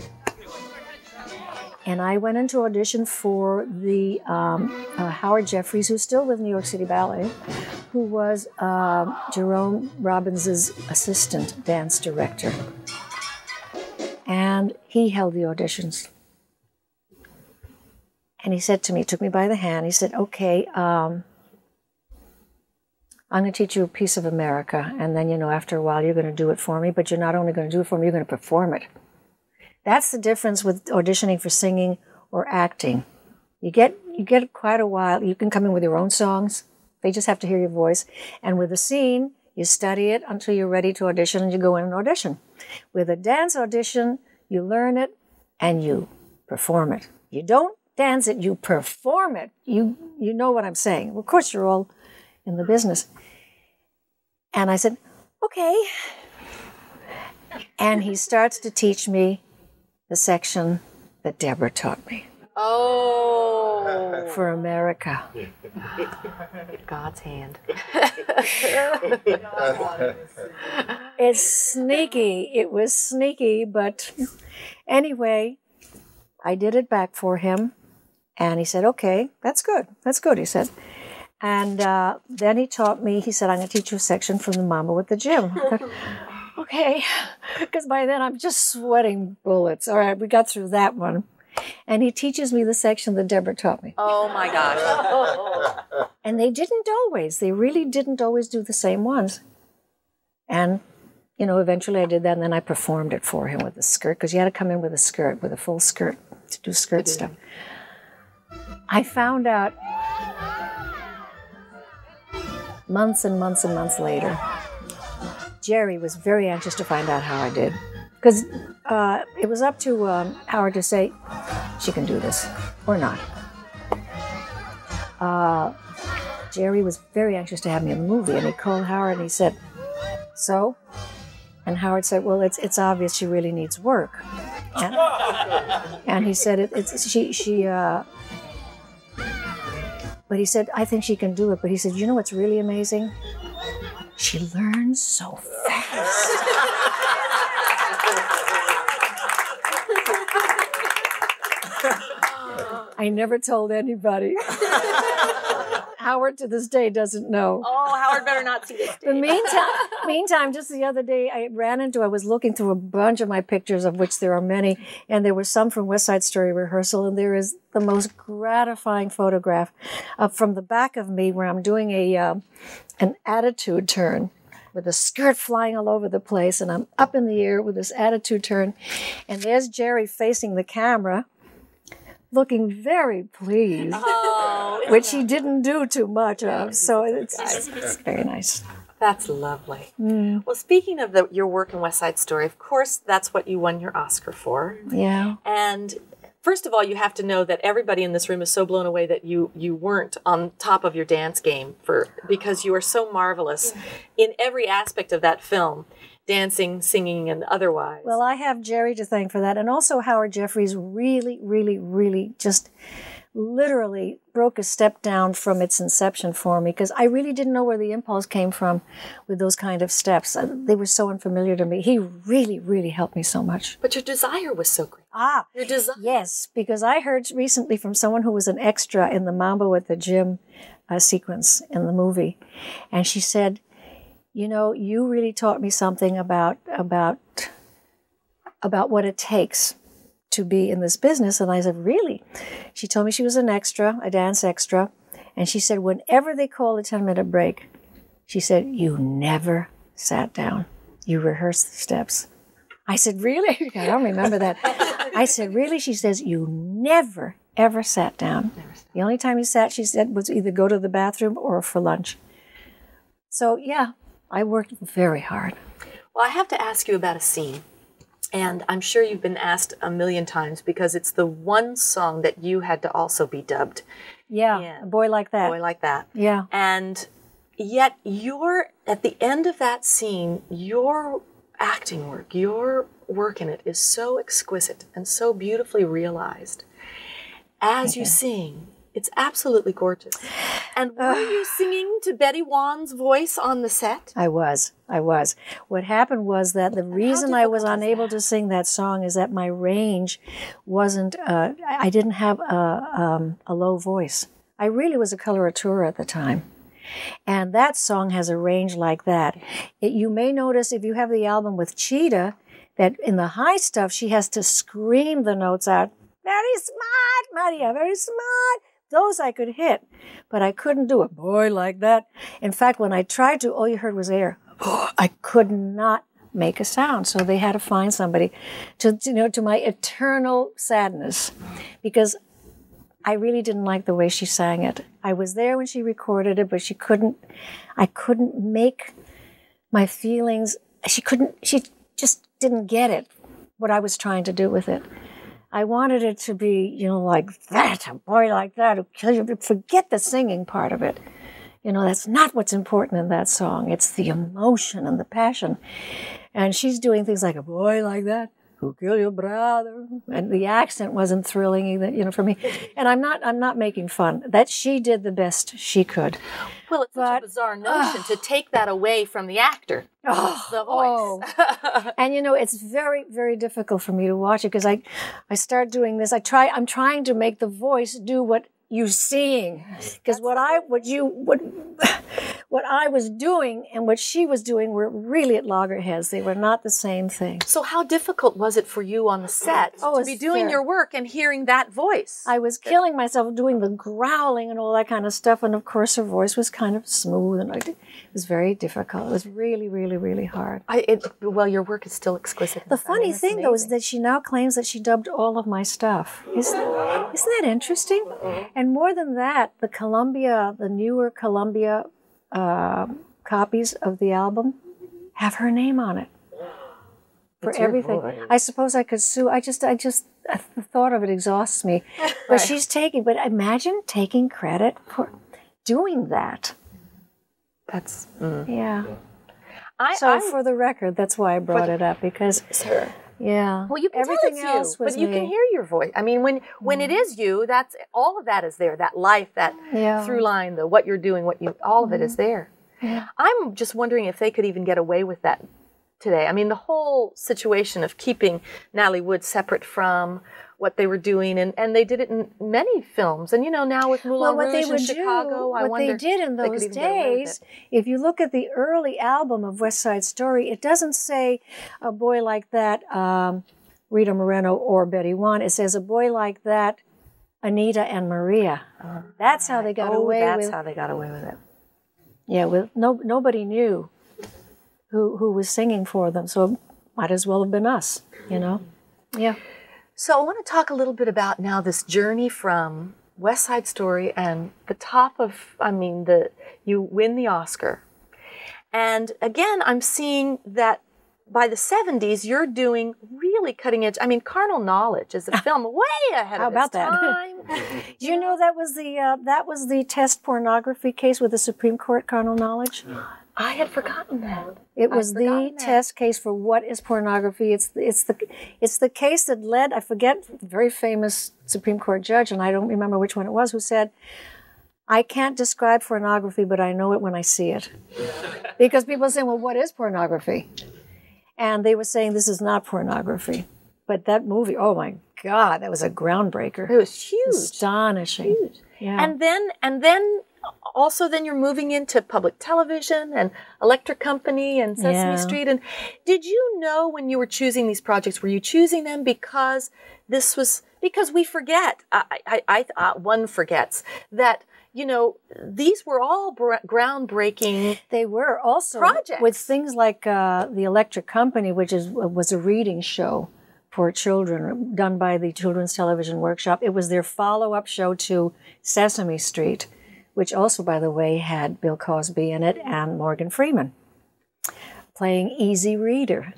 And I went into audition for the Howard Jeffries, who's still with New York City Ballet, who was Jerome Robbins' assistant dance director. And he held the auditions. And he said to me, took me by the hand, he said, okay, I'm going to teach you a piece of America, and then, after a while, you're going to do it for me, but you're not only going to do it for me, you're going to perform it. That's the difference with auditioning for singing or acting. You get quite a while. You can come in with your own songs. They just have to hear your voice. And with a scene, you study it until you're ready to audition, and you go in and audition. With a dance audition, you learn it, and you perform it. You don't dance it, you perform it. You know what I'm saying. Well, of course, you're all in the business. And I said, okay. And he starts to teach me the section that Deborah taught me. Oh. For America. God's hand. It's sneaky. It was sneaky, but anyway, I did it back for him. And he said, okay, that's good. That's good, he said. And then he taught me, he said, I'm going to teach you a section from the Mambo at the Gym. Okay, because by then I'm just sweating bullets. All right, we got through that one. And he teaches me the section that Deborah taught me. Oh, my gosh. And they really didn't always do the same ones. And, eventually I did that, and then I performed it for him with a skirt, because you had to come in with a full skirt to do skirt stuff. I found out months and months and months later, Jerry was very anxious to find out how I did. Because it was up to Howard to say, she can do this, or not. Jerry was very anxious to have me in the movie, and he called Howard and he said, so? And Howard said, well, it's obvious she really needs work. And he said, but he said, I think she can do it. But he said, you know what's really amazing? She learns so fast. I never told anybody. Howard to this day doesn't know. Oh, Howard better not see this. But meantime, just the other day, I was looking through a bunch of my pictures, of which there are many, and there were some from West Side Story rehearsal, and there is the most gratifying photograph from the back of me where I'm doing an attitude turn with a skirt flying all over the place, and I'm up in the air with this attitude turn, and there's Jerry facing the camera, looking very pleased, which he didn't do too much of. So it's very nice. That's lovely. Mm. Well, speaking of your work in West Side Story, of course, that's what you won your Oscar for. Yeah. And first of all, you have to know that everybody in this room is so blown away that you weren't on top of your dance game because you are so marvelous in every aspect of that film. Dancing, singing, and otherwise. Well, I have Jerry to thank for that. And also Howard Jeffries really, really, really just literally broke a step down from its inception for me, because I really didn't know where the impulse came from with those kind of steps. They were so unfamiliar to me. He really, really helped me so much. But your desire was so great. Your desire. Yes, because I heard recently from someone who was an extra in the Mambo at the Gym sequence in the movie. And she said, you really taught me something about what it takes to be in this business. And I said, really? She told me she was an extra, a dance extra. And she said, whenever they called a 10-minute break, she said, you never sat down. You rehearsed the steps. I said, really? I don't remember that. I said, really? She says, you never, ever sat down. The only time you sat, she said, was either go to the bathroom or for lunch. So, yeah. I worked very hard. Well, I have to ask you about a scene. And I'm sure you've been asked a million times because it's the one song that you had to also be dubbed. Yeah, A Boy Like That. Boy Like That. Yeah. And yet at the end of that scene, your acting work, your work in it is so exquisite and so beautifully realized. As you sing, it's absolutely gorgeous. And were you singing to Betty Wan's voice on the set? I was. What happened was that the reason I was unable to sing that song is that my range wasn't, I didn't have a low voice. I really was a coloratura at the time. And that song has a range like that. You may notice if you have the album with Cheetah, that in the high stuff, she has to scream the notes out, very smart, Maria, very smart. Those I could hit, but I couldn't do A Boy Like That. In fact, when I tried to, all you heard was air. I could not make a sound, so they had to find somebody to my eternal sadness, because I really didn't like the way she sang it. I was there when she recorded it, but I couldn't make my feelings, she just didn't get it, what I was trying to do with it. I wanted it to be, like that, A Boy Like That, who'll kill you. Forget the singing part of it. That's not what's important in that song. It's the emotion and the passion. And she's doing things like A Boy Like That, who'll kill your brother. And the accent wasn't thrilling either, for me. And I'm not making fun. That she did the best she could. Well, it's such a bizarre notion to take that away from the actor, the voice. And it's very, very difficult for me to watch it because I start doing this. I'm trying to make the voice do what you're seeing, because what I was doing and what she was doing were really at loggerheads. They were not the same thing. So how difficult was it for you on the set to be doing your work and hearing that voice? I was killing myself doing the growling and all that kind of stuff, and of course her voice was kind of smooth, and it was very difficult. It was really, really, really hard. Well, your work is still exquisite. The funny thing, though, is that she now claims that she dubbed all of my stuff. Isn't that interesting? And more than that, the newer Columbia copies of the album have her name on it for everything. I suppose I could sue. The thought of it exhausts me. But but imagine taking credit for doing that. That's yeah. For the record, that's why I brought it up, because yeah. Well, you can everything tell else it's you, was but you can hear your voice. I mean, when it is you, that's all of that is there. That life, that through line, what you're doing, all of it is there. Yeah. I'm just wondering if they could even get away with that today. I mean, the whole situation of keeping Natalie Wood separate from what they were doing, and they did it in many films. And now with Moulin Rouge in Chicago, I wonder what they did in those days, if you look at the early album of West Side Story, it doesn't say A Boy Like That, Rita Moreno or Betty Wan. It says A Boy Like That, Anita and Maria. That's how they got away with it. That's how they got away with it. Yeah, nobody knew who was singing for them, so it might as well have been us, Yeah. So I want to talk a little bit about now this journey from West Side Story and the top of, you win the Oscar. And again, I'm seeing that by the 70s, you're doing really cutting edge. Carnal Knowledge is a film way ahead of its time. Do you know that was the test pornography case with the Supreme Court, Carnal Knowledge? I had forgotten that. It was the test case for what is pornography. It's the case that led, I forget, a very famous Supreme Court judge, and I don't remember which one it was, who said, I can't describe pornography, but I know it when I see it. Because people say, well, what is pornography? And they were saying this is not pornography. But that movie, oh my God, that was a groundbreaker. It was huge. Astonishing. Huge. Yeah. And then also then you're moving into public television and Electric Company and Sesame Street. And did you know when you were choosing these projects, were you choosing them because we forget, one forgets that, these were all groundbreaking. They were also projects. With things like the Electric Company, which was a reading show for children done by the Children's Television Workshop. It was their follow-up show to Sesame Street, which also, by the way, had Bill Cosby in it and Morgan Freeman. playing easy reader.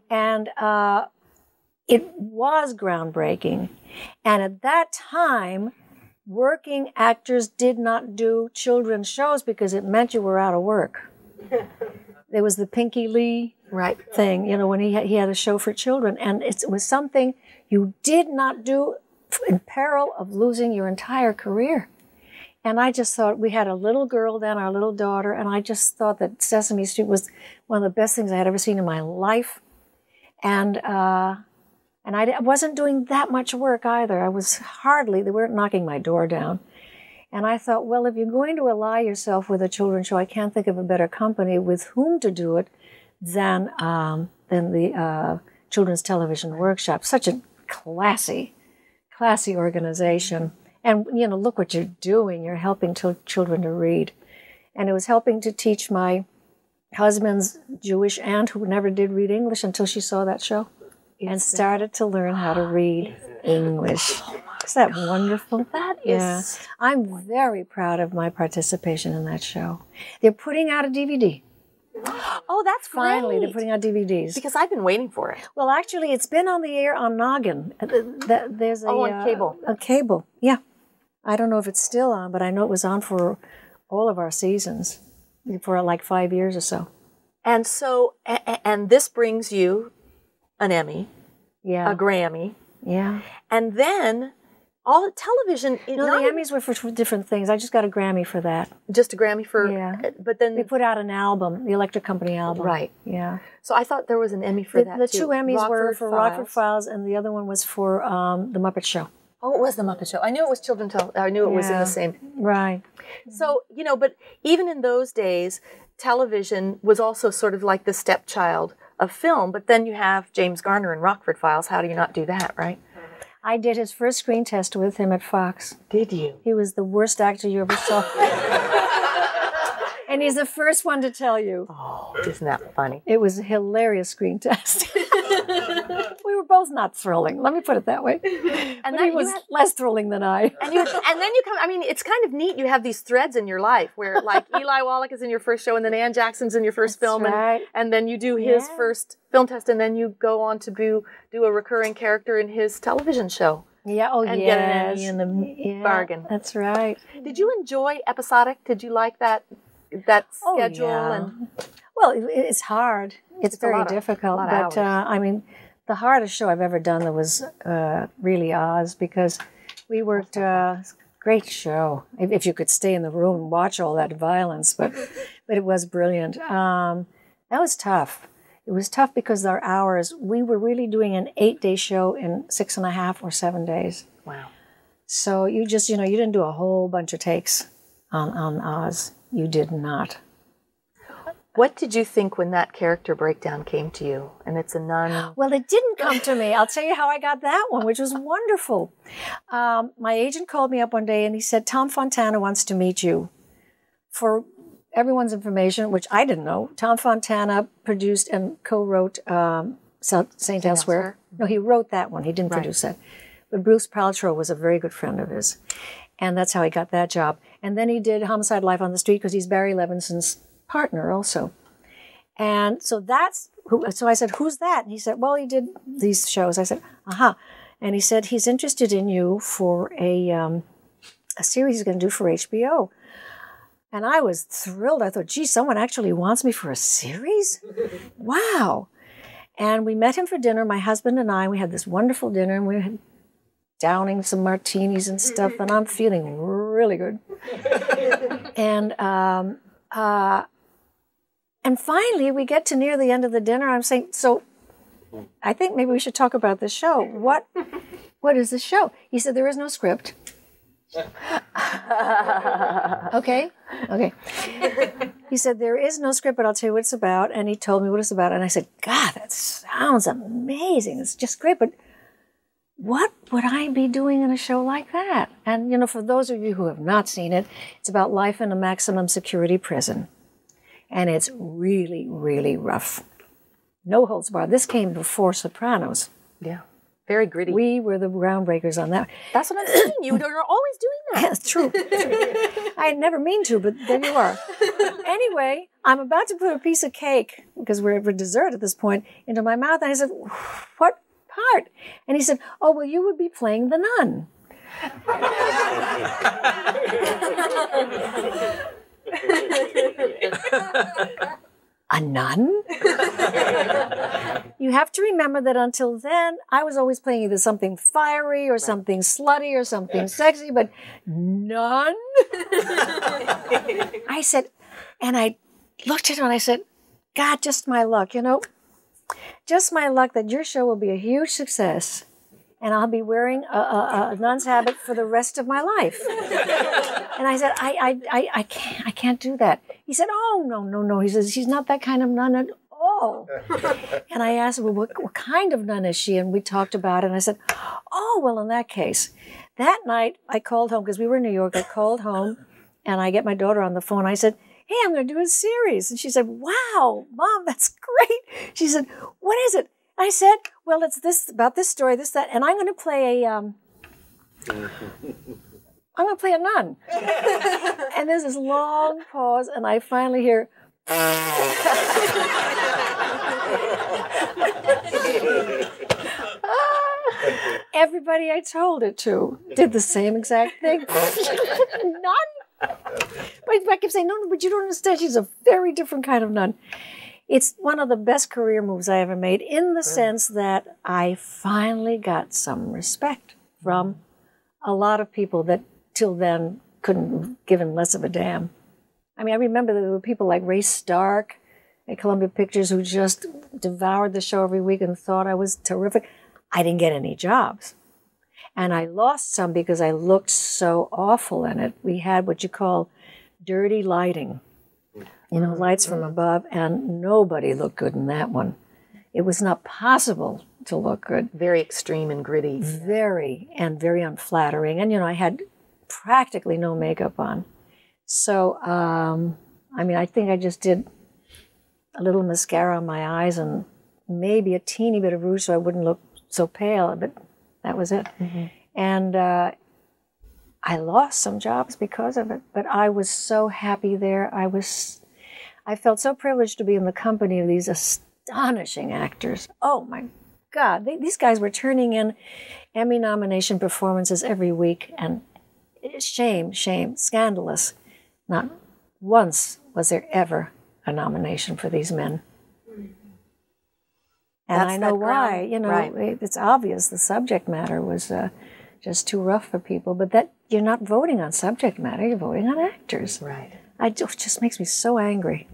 And it was groundbreaking. And at that time, working actors did not do children's shows because it meant you were out of work. There was the Pinky Lee thing, you know, when he had a show for children. And it was something you did not do in peril of losing your entire career. And I just thought, we had a little girl then, our little daughter, and I just thought that Sesame Street was one of the best things I had ever seen in my life. And I wasn't doing that much work either. I was hardly, they weren't knocking my door down. And I thought, well, if you're going to ally yourself with a children's show, I can't think of a better company with whom to do it than the Children's Television Workshop. Such a classy organization. And, you know, look what you're doing. You're helping children to read. And it was helping to teach my husband's Jewish aunt, who never did read English until she saw that show, and started to learn how to read English. Is that wonderful? That is. Yeah. I'm very proud of my participation in that show. They're putting out a DVD. Oh, that's great. Finally, they're putting out DVDs. Because I've been waiting for it. Well, actually, it's been on the air on Noggin. There's on cable. A cable, yeah. I don't know if it's still on, but I know it was on for all of our seasons for like 5 years or so. And so, and this brings you an Emmy, a Grammy. Yeah. And then all the television. No, the Emmys were for different things. I just got a Grammy for that. Just a Grammy for. Yeah. But then they put out an album, the Electric Company album. Right. Yeah. So I thought there was an Emmy for that The too. two Emmys were for Rockford Files, and the other one was for The Muppet Show. Oh, it was The Muppet Show. I knew it was children's I knew it was in the same. Right. So, you know, but even in those days, television was also sort of like the stepchild of film. But then you have James Garner in Rockford Files. How do you not do that, right? I did his first screen test with him at Fox. Did you? He was the worst actor you ever saw. And he's the first one to tell you. Oh, isn't that funny? It was a hilarious screen test. We were both not thrilling. Let me put it that way. And he was less thrilling than I. And then you come. I mean, it's kind of neat. You have these threads in your life where, like, Eli Wallach is in your first show, and then Ann Jackson's in your first film, and then you do his first film test, and then you go on to do a recurring character in his television show. Yeah. Oh, and get an Emmy in the bargain. That's right. Did you enjoy episodic? Did you like that schedule? And well, it's hard. It's very difficult. But I mean, the hardest show I've ever done was really Oz, because we worked. Great show. If you could stay in the room and watch all that violence, but it was brilliant. That was tough. It was tough because our hours. We were really doing an 8-day show in 6.5 or 7 days. Wow. So you just you didn't do a whole bunch of takes on Oz. You did not. What did you think when that character breakdown came to you? And it's a nun. Well, it didn't come to me. I'll tell you how I got that one, which was wonderful. My agent called me up one day and he said, Tom Fontana wants to meet you. For everyone's information, which I didn't know, Tom Fontana produced and co-wrote St. Elsewhere. No, he wrote that one. He didn't produce that. But Bruce Paltrow was a very good friend of his. And that's how he got that job. And then he did Homicide Life on the Street because he's Barry Levinson's partner also. And so so I said, who's that? And he said, well, he did these shows. I said, aha. And he said, he's interested in you for a series he's going to do for HBO. And I was thrilled. I thought, gee, someone actually wants me for a series? Wow. And we met him for dinner, my husband and I. We had this wonderful dinner, and we were downing some martinis and stuff, and I'm feeling really good. And finally, we get to near the end of the dinner. I'm saying, so I think maybe we should talk about the show. What is the show? He said, there is no script. Okay. He said, there is no script, but I'll tell you what it's about. And he told me what it's about. And I said, God, that sounds amazing. It's just great. But what would I be doing in a show like that? And, for those of you who have not seen it, it's about life in a maximum security prison. And it's really, really rough. No holds barred. This came before Sopranos. Yeah. Very gritty. We were the groundbreakers on that. That's what I'm saying. You're always doing that. Yeah, it's true. I never mean to, but there you are. Anyway, I'm about to put a piece of cake, because we're for dessert at this point, into my mouth. And I said, what part? And he said, oh, well, you would be playing the nun. A nun? You have to remember that until then, I was always playing either something fiery or something slutty or something sexy, but nun? I said, and I looked at him and I said, God, just my luck, just my luck that your show will be a huge success and I'll be wearing a nun's habit for the rest of my life. And I said, I can't do that. He said, oh, no. He says, she's not that kind of nun at all. And I asked him, well, what kind of nun is she? And we talked about it. And I said, oh, well, in that case, that night I called home because we were in New York. I called home and I get my daughter on the phone. I said, hey, I'm going to do a series. And she said, wow, Mom, that's great. She said, what is it? I said, well, it's this, about this story, this, that, and I'm going to play a nun. And there's this long pause, and I finally hear, everybody I told it to did the same exact thing. Nun? But I kept saying, no, but you don't understand. She's a very different kind of nun. It's one of the best career moves I ever made in the sense that I finally got some respect from a lot of people that till then couldn't have given less of a damn. I mean, I remember there were people like Ray Stark at Columbia Pictures who just devoured the show every week and thought I was terrific. I didn't get any jobs. And I lost some because I looked so awful in it. We had what you call dirty lighting. Lights from above, and nobody looked good in that one. It was not possible to look good. Very extreme and gritty. Very unflattering. And, I had practically no makeup on. So, I think I just did a little mascara on my eyes and maybe a teeny bit of rouge so I wouldn't look so pale, but that was it. Mm-hmm. And I lost some jobs because of it, but I was so happy there. I felt so privileged to be in the company of these astonishing actors. Oh my God, these guys were turning in Emmy nomination performances every week, and shame, scandalous. Not once was there ever a nomination for these men. And I know why. Right. It's obvious the subject matter was just too rough for people, but that you're not voting on subject matter, you're voting on actors. Right. It just makes me so angry.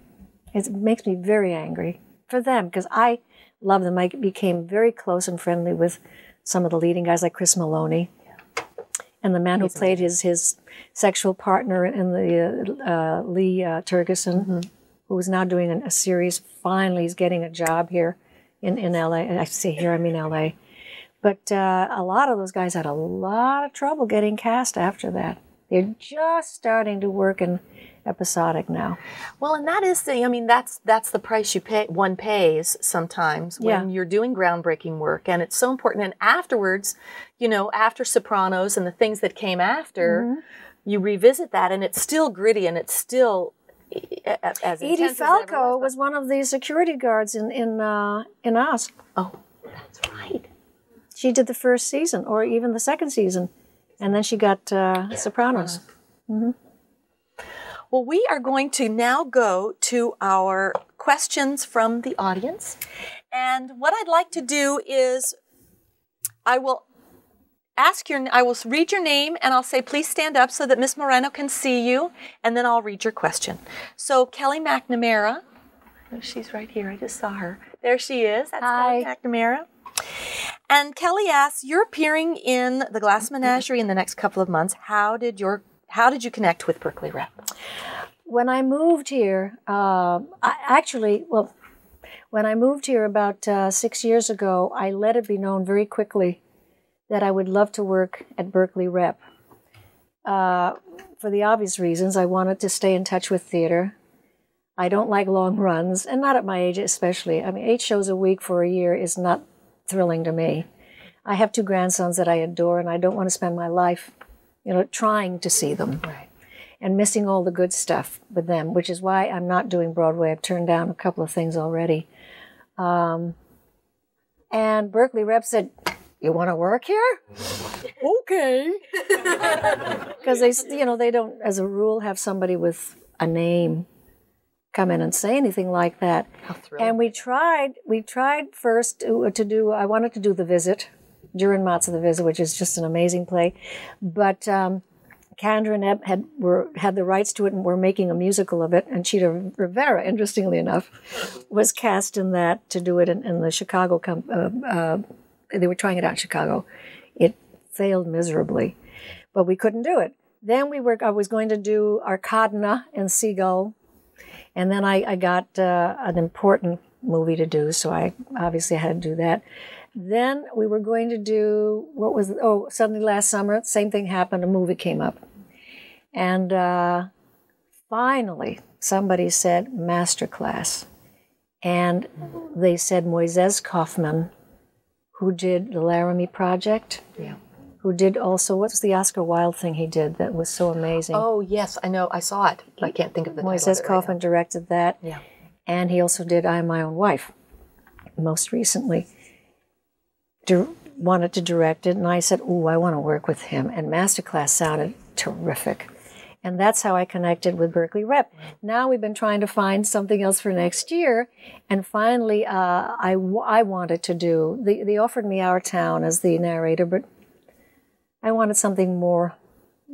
It makes me very angry for them because I love them. I became very close and friendly with some of the leading guys like Chris Maloney and the man who played his sexual partner in the Lee Tergesen, who is now doing a series. Finally, he's getting a job here in L.A. I say here, I mean L.A. But a lot of those guys had a lot of trouble getting cast after that. They're just starting to work in episodic now. Well, and that is that's the price one pays sometimes when you're doing groundbreaking work, and it's so important. And afterwards, after Sopranos and the things that came after, you revisit that, and it's still gritty, and it's still as Edie Falco was one of the security guards in Oz. Oh, that's right. She did the first season, or even the second season, and then she got Sopranos. Mm-hmm. Well, we are going to now go to our questions from the audience. And what I'd like to do is I will read your name and I'll say, please stand up so that Miss Moreno can see you. And then I'll read your question. So Kelly McNamara, she's right here. I just saw her. There she is. That's Hi. Kelly McNamara. And Kelly asks, you're appearing in The Glass Menagerie in the next couple of months. How did you connect with Berkeley Rep? When I moved here, when I moved here about 6 years ago, I let it be known very quickly that I would love to work at Berkeley Rep. For the obvious reasons, I wanted to stay in touch with theater. I don't like long runs, and not at my age especially. 8 shows a week for a year is not thrilling to me. I have 2 grandsons that I adore, and I don't want to spend my life, trying to see them. Right. and missing all the good stuff with them, which is why I'm not doing Broadway. I've turned down a couple of things already. And Berkeley rep said, "You want to work here?" Okay. Because they don't, as a rule, have somebody with a name come in and say anything like that. And we tried first to do, I wanted to do The Visit, Duran Mat's The Visit, which is just an amazing play. But Kendra and Eb had the rights to it and were making a musical of it. And Chita Rivera, interestingly enough, was cast in that to do it in the Chicago, they were trying it out in Chicago. It failed miserably, but we couldn't do it. Then I was going to do Arkadna and Seagull. And then I got an important movie to do, so I obviously had to do that. Then we were going to do, suddenly last summer, same thing happened, a movie came up. And finally, somebody said, masterclass. And they said Moises Kaufman, who did the Laramie Project, who did also, what's the Oscar Wilde thing he did that was so amazing? Oh, yes, I know. I saw it. I can't think of the title. Moises Kaufman directed that. Yeah. And he also did I Am My Own Wife, most recently. Wanted to direct it, and I said, "Ooh, I want to work with him." And Masterclass sounded terrific. And that's how I connected with Berkeley Rep. Now we've been trying to find something else for next year, and finally I wanted to do, they offered me Our Town as the narrator, but I wanted something more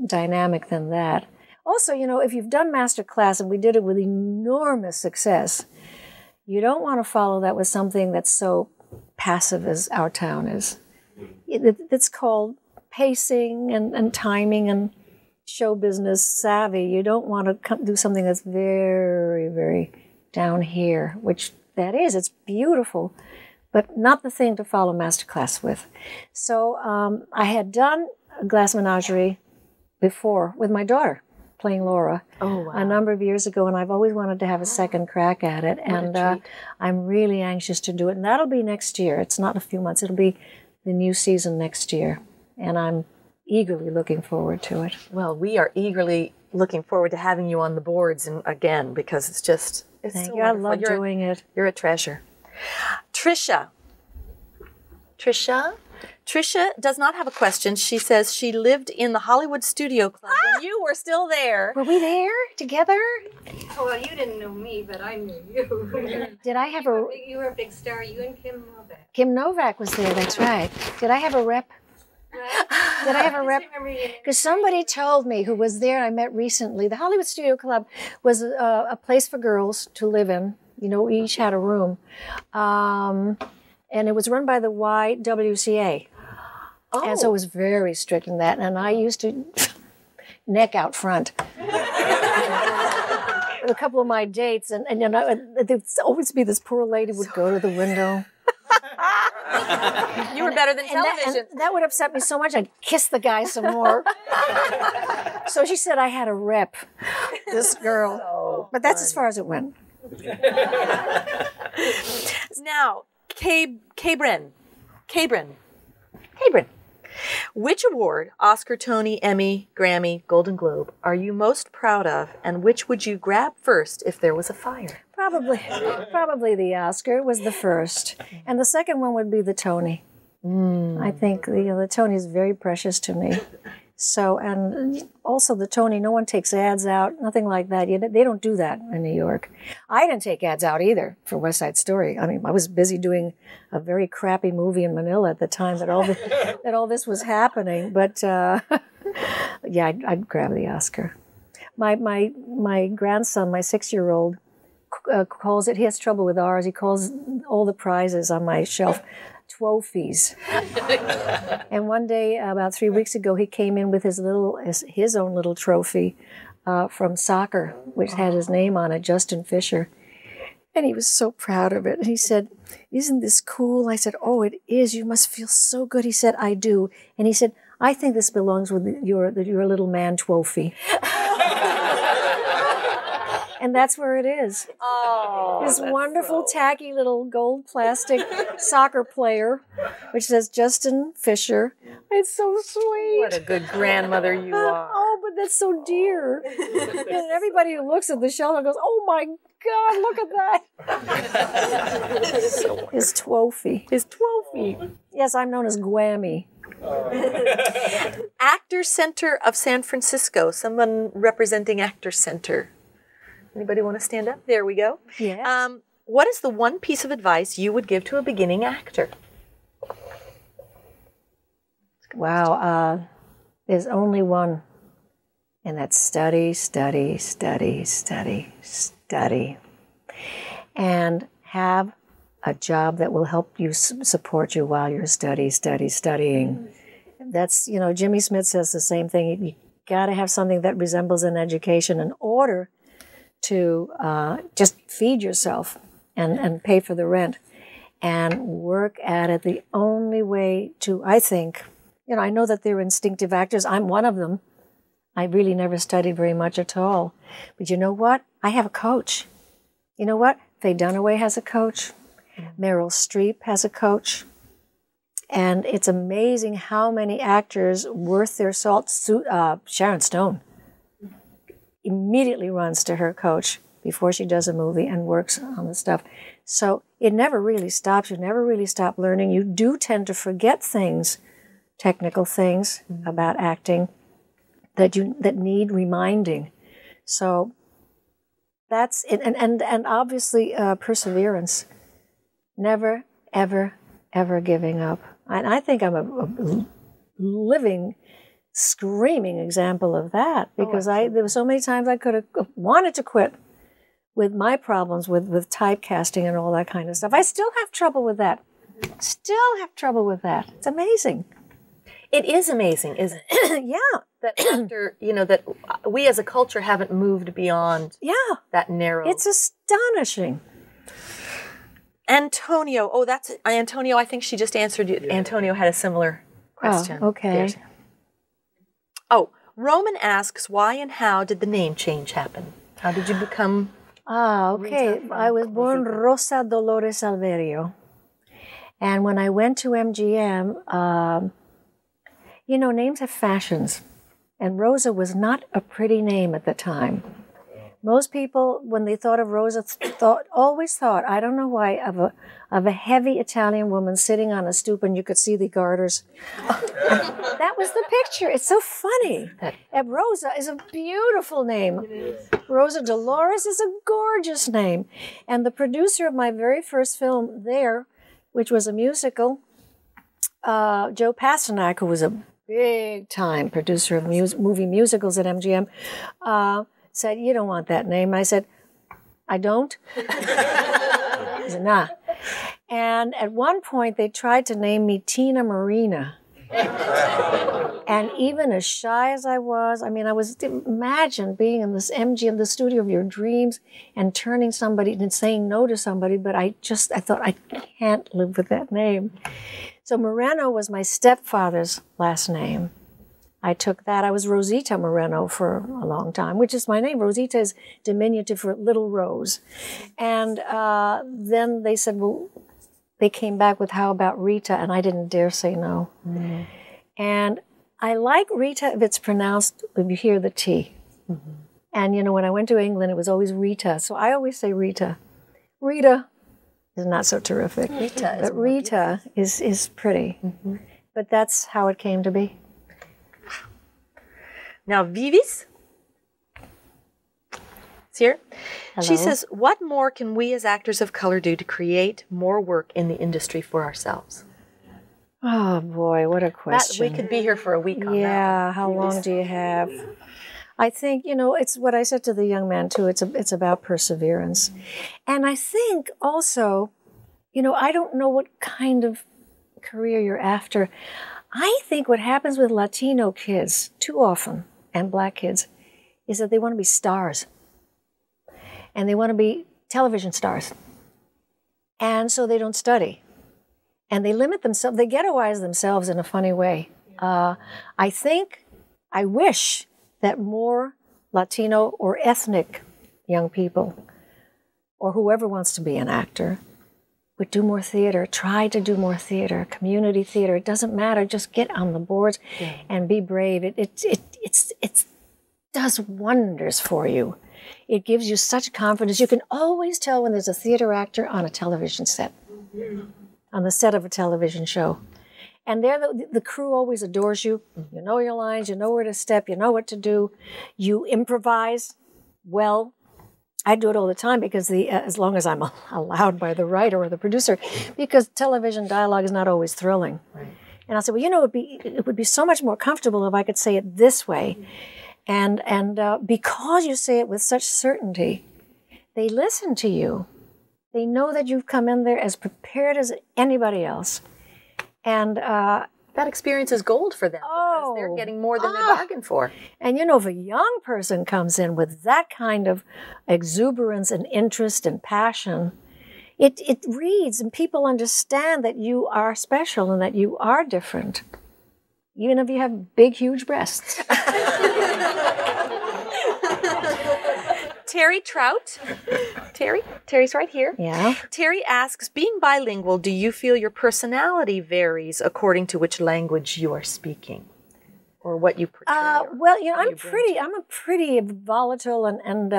dynamic than that. Also, if you've done Masterclass, and we did it with enormous success, you don't want to follow that with something that's so passive as Our Town is. It's called pacing and timing and show business savvy. You don't want to do something that's very, very down here, which that is. It's beautiful, but not the thing to follow Masterclass with. So I had done a Glass Menagerie before with my daughter, playing Laura, a number of years ago, and I've always wanted to have a second crack at it, and I'm really anxious to do it, and that'll be next year. It's not a few months. It'll be the new season next year, and I'm eagerly looking forward to it. Well, we are eagerly looking forward to having you on the boards again, because it's so wonderful. I love doing it. You're a treasure. Tricia does not have a question. She says she lived in the Hollywood Studio Club when you were still there. Were we there together? Oh, well, you didn't know me, but I knew you. Did I have You were a big star. You and Kim Novak. Kim Novak was there, that's right. Did I have a rep? Did I have a rep? Because somebody told me who was there, I met recently, the Hollywood Studio Club was a place for girls to live in. We each had a room. And it was run by the YWCA. Oh. And so it was very strict in that. And I used to neck out front with a couple of my dates. And there'd always be this poor lady would go to the window. You were better than television. That would upset me so much, I'd kiss the guy some more. So she said I had a rep, this girl. But that's as far as it went. Now, Cabrin. Which award, Oscar, Tony, Emmy, Grammy, Golden Globe, are you most proud of, and which would you grab first if there was a fire? Probably the Oscar was the first. And the second one would be the Tony. I think the Tony is very precious to me. So, and also the Tony, no one takes ads out, nothing like that. They don't do that in New York. I didn't take ads out either for West Side Story. I mean, I was busy doing a very crappy movie in Manila at the time that all this was happening. But yeah, I'd grab the Oscar. My grandson, my 6-year-old, calls it, he has trouble with R's, he calls all the prizes on my shelf trophies. And one day, about 3 weeks ago, he came in with his own little trophy from soccer, which had his name on it, Justin Fisher. And he was so proud of it. And he said, "Isn't this cool?" I said, "Oh, it is. You must feel so good." He said, "I do." And he said, "I think this belongs with your little man trophy." And that's where it is. Oh, this wonderful, tacky little gold plastic soccer player, which says Justin Fisher. It's so sweet. What a good grandmother you are. Oh, but but that's so dear. And everybody who looks at the shelf goes, oh my God, look at that. His trophy. His trophy. Yes, I'm known as Gwammy. Actors Center of San Francisco. Someone representing Actors Center. Anybody want to stand up? There we go. Yes. What is the one piece of advice you would give to a beginning actor? Wow. There's only one, and that's study, study, study, study, study. And have a job that will help you support you while you're studying. That's, Jimmy Smith says the same thing. You got to have something that resembles an education in order to just feed yourself and pay for the rent and work at it. The only way to, I think, I know that they're instinctive actors. I'm one of them. I really never studied very much at all. But you know what? I have a coach. You know what? Faye Dunaway has a coach. Meryl Streep has a coach. And it's amazing how many actors worth their salt. Sharon Stone immediately runs to her coach before she does a movie and works on the stuff. So it never really stops. You never really stop learning. You do tend to forget things, technical things about acting that need reminding. So that's it. And obviously perseverance. Never, ever, ever giving up. And I think I'm a living, screaming example of that, because there were so many times I could have wanted to quit with my problems with typecasting and all that kind of stuff. I still have trouble with that. It's amazing. It is amazing, isn't it? Yeah. That after, that we as a culture haven't moved beyond that narrow. It's astonishing. Antonio. Oh, that's Antonio. I think she just answered you. Yeah. Antonio had a similar question. Oh, okay. Roman asks, why and how did the name change happen? How did you become... okay. I was born Rosa Dolores Alverio. And when I went to MGM, names have fashions. And Rosa was not a pretty name at the time. Most people, when they thought of Rosa, always thought, I don't know why, of a heavy Italian woman sitting on a stoop and you could see the garters. That was the picture. It's so funny. And Rosa is a beautiful name. Rosa Dolores is a gorgeous name. And the producer of my very first film there, which was a musical, Joe Pasternak, who was a big-time producer of movie musicals at MGM, said, you don't want that name. I said, I don't? He said, nah. And at one point, they tried to name me Tina Marina. And even as shy as I was, imagine being in this MGM, the studio of your dreams, and turning somebody and saying no to somebody, but I thought, I can't live with that name. So Moreno was my stepfather's last name. I took that. I was Rosita Moreno for a long time, which is my name. Rosita is diminutive for Little Rose. And then they said, well, they came back with, how about Rita? And I didn't dare say no. Mm-hmm. And I like Rita if it's pronounced, if you hear the T. Mm-hmm. And, when I went to England, it was always Rita. So I always say Rita. Rita is not so terrific. Rita is pretty. Mm-hmm. But that's how it came to be. Now, Vivis is here. Hello. She says, what more can we as actors of color do to create more work in the industry for ourselves? Oh, boy, what a question. We could be here for a week on that. Yeah, how long do you have? I think, it's what I said to the young man, too. It's about perseverance. And I think also, I don't know what kind of career you're after. I think what happens with Latino kids, too often, and black kids, is that they want to be stars. And they want to be television stars. And so they don't study. And they limit themselves, they ghettoize themselves in a funny way. I wish that more Latino or ethnic young people, or whoever wants to be an actor, would do more theater, try to do more theater, community theater. It doesn't matter, just get on the boards and be brave. does wonders for you. It gives you such confidence. You can always tell when there's a theater actor on a television set, on the set of a television show. And there, the crew always adores you. You know your lines, you know where to step, you know what to do. You improvise well. I do it all the time because as long as I'm allowed by the writer or the producer, because television dialogue is not always thrilling. Right. And I'll say, well, you know, it would be so much more comfortable if I could say it this way. And because you say it with such certainty, they listen to you. They know that you've come in there as prepared as anybody else. And that experience is gold for them because they're getting more than they bargained for. And you know, if a young person comes in with that kind of exuberance and interest and passion, it reads and people understand that you are special and that you are different, even if you have big, huge breasts. Terry Trout. Terry's right here. Yeah. Terry asks, being bilingual, do you feel your personality varies according to which language you are speaking? Or what you portray? Well, you know, I'm a pretty volatile and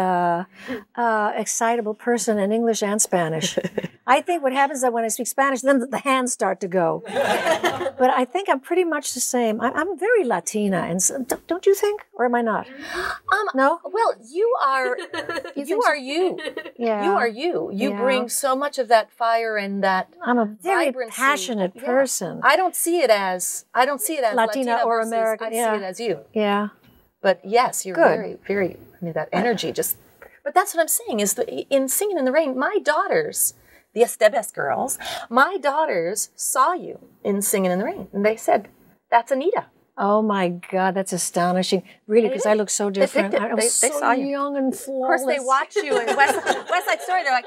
excitable person in English and Spanish. I think what happens is that when I speak Spanish, then the hands start to go. But I think I'm pretty much the same. I'm very Latina, and don't you think, or am I not? No. Well, you are. You are you. Yeah. You are you. You bring so much of that fire and that. I'm a very vibrancy. passionate person. I don't see it as Latina or versus, American. I see it as you. Yeah. But yes, you're very, very. I mean, that energy just. But that's what I'm saying is that in Singing in the Rain, my daughters. The Estebes girls, my daughters saw you in Singing in the Rain, and they said, that's Anita. Oh my God, that's astonishing. Really, because I look so different. I was so saw you. young and flawless. Of course, they watch you in West Side Story. They're like,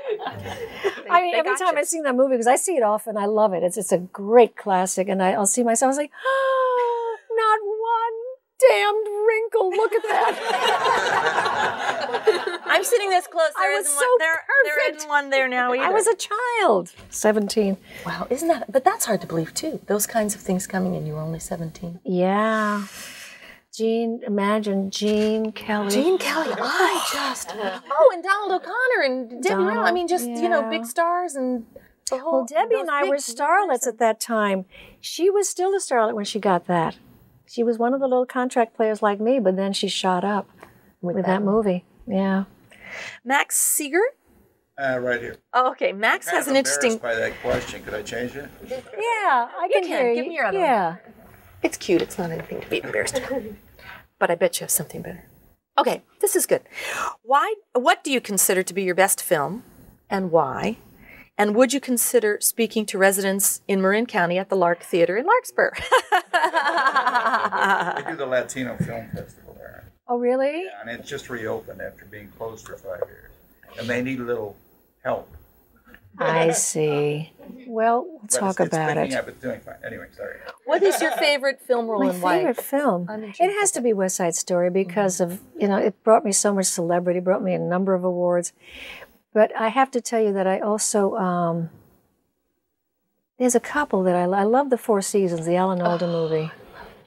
I mean, every time I sing that movie, because I see it often, I love it. It's a great classic, and I'll see myself, I was like, oh, not one damned wrinkle. Look at that. I'm sitting this close. There isn't one there now either. I was a child, 17. Wow, isn't that? But that's hard to believe too. Those kinds of things coming in. You were only 17. Yeah. Imagine Gene Kelly. Gene Kelly. And Donald O'Connor and Debbie Reynolds. I mean, just big stars and the whole. Well, Debbie and I were starlets at that time. She was still a starlet when she got that. She was one of the little contract players like me, but then she shot up with that movie. Yeah. Max Seeger? Right here. Oh, okay. Max has an interesting. By that question, could I change it? Yeah, I can hear you. Give me your other one. It's cute. It's not anything to be embarrassed about. But I bet you have something better. Okay, this is good. What do you consider to be your best film, and why? And would you consider speaking to residents in Marin County at the Lark Theater in Larkspur? We do the Latino Film Festival there. Oh, really? Yeah, and it's just reopened after being closed for 5 years. And they need a little help. I see. Well, we'll talk about it. It's doing fine. Anyway, sorry. What is your favorite film role and why? My favorite film? It has to be West Side Story because of, it brought me so much celebrity, brought me a number of awards. But I have to tell you that I also, there's a couple that I love the Four Seasons, the Alan Alda movie.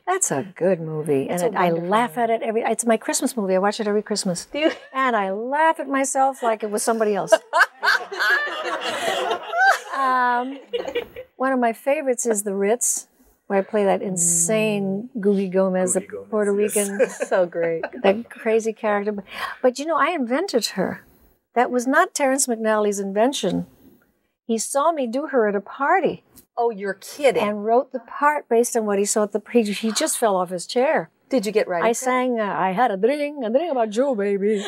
That's a good movie. And I laugh at it it's my Christmas movie. I watch it every Christmas. Do you? And I laugh at myself like it was somebody else. One of my favorites is The Ritz, where I play that insane Googie Gomez, the Puerto Rican. Yes. So great. That crazy character. But I invented her. That was not Terrence McNally's invention. He saw me do her at a party. Oh, you're kidding. And wrote the part based on what he saw at the party. He just fell off his chair. Did you get right? I sang, I had a drink about Joe, baby.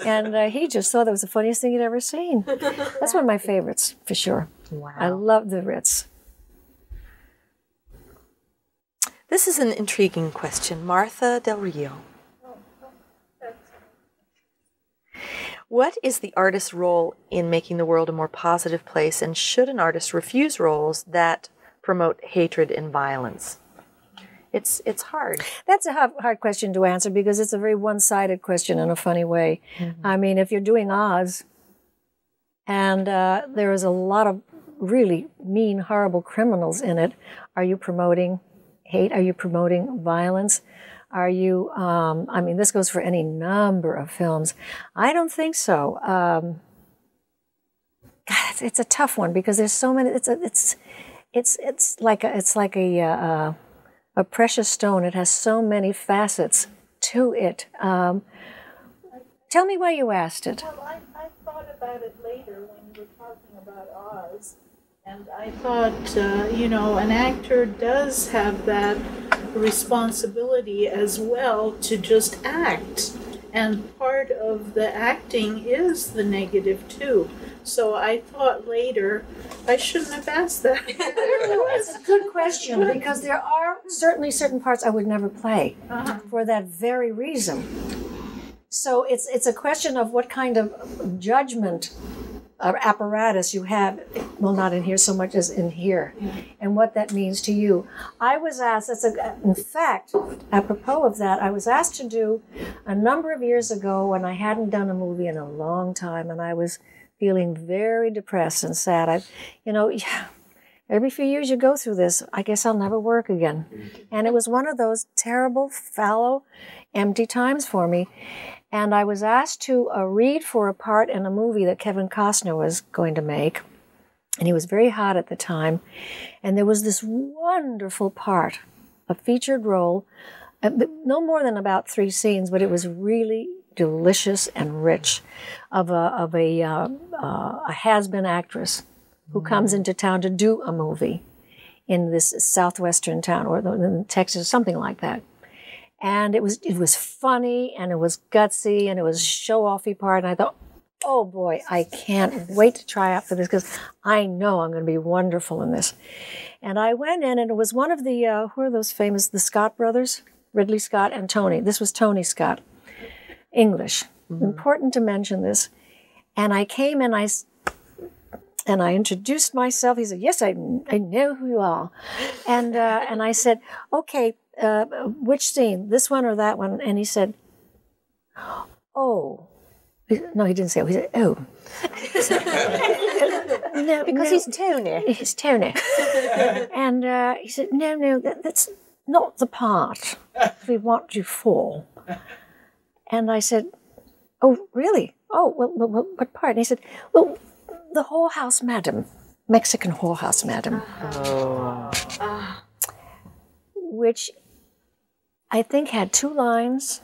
And he just thought that was the funniest thing he'd ever seen. That's one of my favorites, for sure. Wow. I love The Ritz. This is an intriguing question. Martha Del Rio. What is the artist's role in making the world a more positive place, and should an artist refuse roles that promote hatred and violence? It's hard. That's a hard question to answer because it's a very one-sided question in a funny way. Mm-hmm. I mean, if you're doing Oz, and there is a lot of really mean, horrible criminals in it, are you promoting hate? Are you promoting violence? Are you, I mean, this goes for any number of films. I don't think so. God, it's a tough one because there's so many, it's like a precious stone. It has so many facets to it. Tell me why you asked it. Well, I thought about it later when you were talking about Oz, and I thought, an actor does have that responsibility as well to just act, and part of the acting is the negative too. So I thought later, I shouldn't have asked that. It's a good question because there are certainly certain parts I would never play for that very reason. So it's a question of what kind of judgment or apparatus you have, well, not in here so much as in here, and what that means to you. I was asked, in fact, apropos of that, I was asked to do a number of years ago when I hadn't done a movie in a long time, and I was feeling very depressed and sad. Every few years you go through this, I guess I'll never work again. And it was one of those terrible, fallow, empty times for me. And I was asked to read for a part in a movie that Kevin Costner was going to make. And he was very hot at the time. And there was this wonderful part, a featured role, no more than about 3 scenes, but it was really delicious and rich, of a has-been actress who comes into town to do a movie in this southwestern town, or in Texas, something like that. And it was funny, and it was gutsy, and it was a show-offy part. And I thought, oh boy, I can't wait to try out for this because I know I'm going to be wonderful in this. And I went in, and it was one of the, who are those famous, the Scott brothers? Ridley Scott and Tony. This was Tony Scott, English. Mm-hmm. Important to mention this. And I came and I introduced myself. He said, yes, I know who you are. And I said, okay, which scene, this one or that one? And he said, oh. No, he didn't say, he said, oh. No, because he's Tony. He's Tony. And he said, no, that's not the part we want you for. And I said, oh, really? Oh, well, what part? And he said, well, the whorehouse madam, Mexican whorehouse madam. Oh. Which I think had 2 lines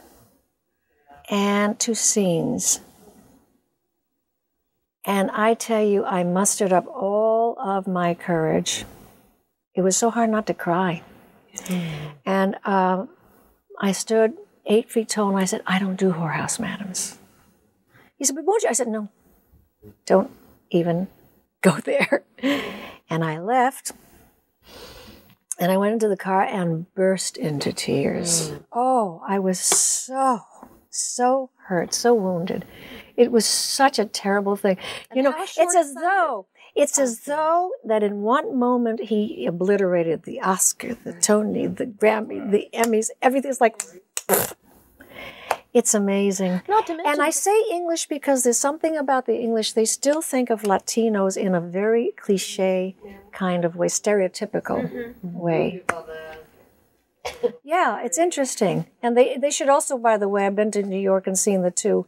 and 2 scenes. And I tell you, I mustered up all of my courage. It was so hard not to cry. And I stood 8 feet tall, and I said, I don't do whorehouse madams. He said, but won't you? I said, no, don't even go there. And I left, and I went into the car and burst into tears. Oh, I was so hurt, so wounded. It was such a terrible thing. And it's as though that in one moment he obliterated the Oscar, the Tony, the Grammy, the Emmys, everything. It's like, it's amazing. Not to mention, and I say English because there's something about the English. They still think of Latinos in a very cliche kind of way, stereotypical way. Yeah, it's interesting. And they should also, by the way, I've been to New York and seen the 2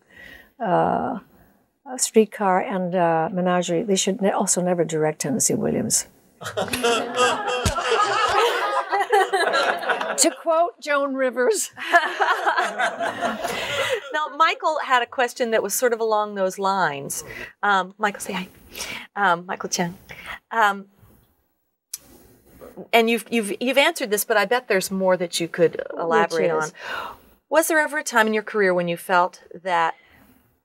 Streetcar and Menagerie. They should also never direct Tennessee Williams. To quote Joan Rivers. Now, Michael had a question that was sort of along those lines. Michael, say hi. Michael Chang. And you've answered this, but I bet there's more that you could elaborate on. Was there ever a time in your career when you felt that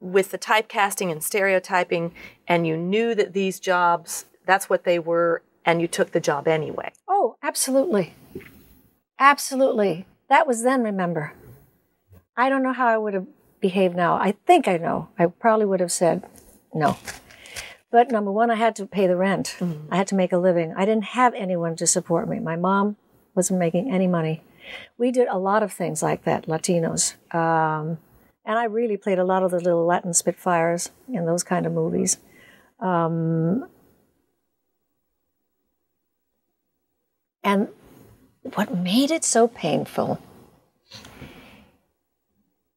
with the typecasting and stereotyping, and you knew that these jobs, that's what they were, and you took the job anyway? Oh, absolutely. Absolutely. That was then, remember. I don't know how I would have behaved now. I think I know. I probably would have said no. But number one, I had to pay the rent. Mm-hmm. I had to make a living. I didn't have anyone to support me. My mom wasn't making any money. We did a lot of things like that, Latinos. And I really played a lot of the little Latin Spitfires in those kind of movies. And what made it so painful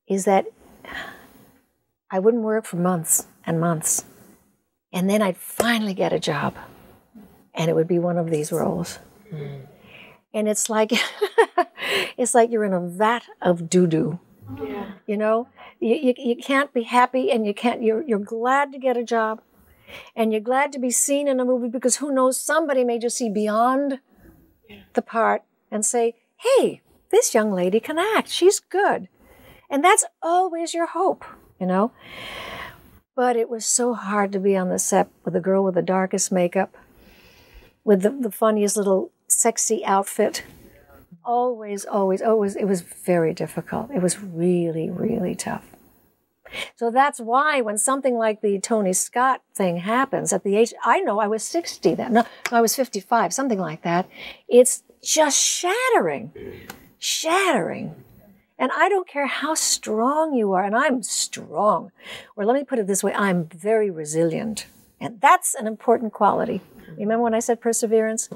is that I wouldn't work for months and months. And then I'd finally get a job. And it would be one of these roles. Mm. And it's like you're in a vat of doo-doo. Yeah. You know, you can't be happy, and you're glad to get a job, and you're glad to be seen in a movie, because who knows, somebody may just see beyond the part and say, hey, this young lady can act, she's good. And that's always your hope, you know. But it was so hard to be on the set with a girl with the darkest makeup, with the funniest little sexy outfit. Always, always, always, it was very difficult. It was really, really tough. So that's why when something like the Tony Scott thing happens at the age, I know I was 60 then, no, I was 55, something like that, it's just shattering. And I don't care how strong you are, and I'm strong. Or let me put it this way, I'm very resilient. And that's an important quality. Remember when I said perseverance?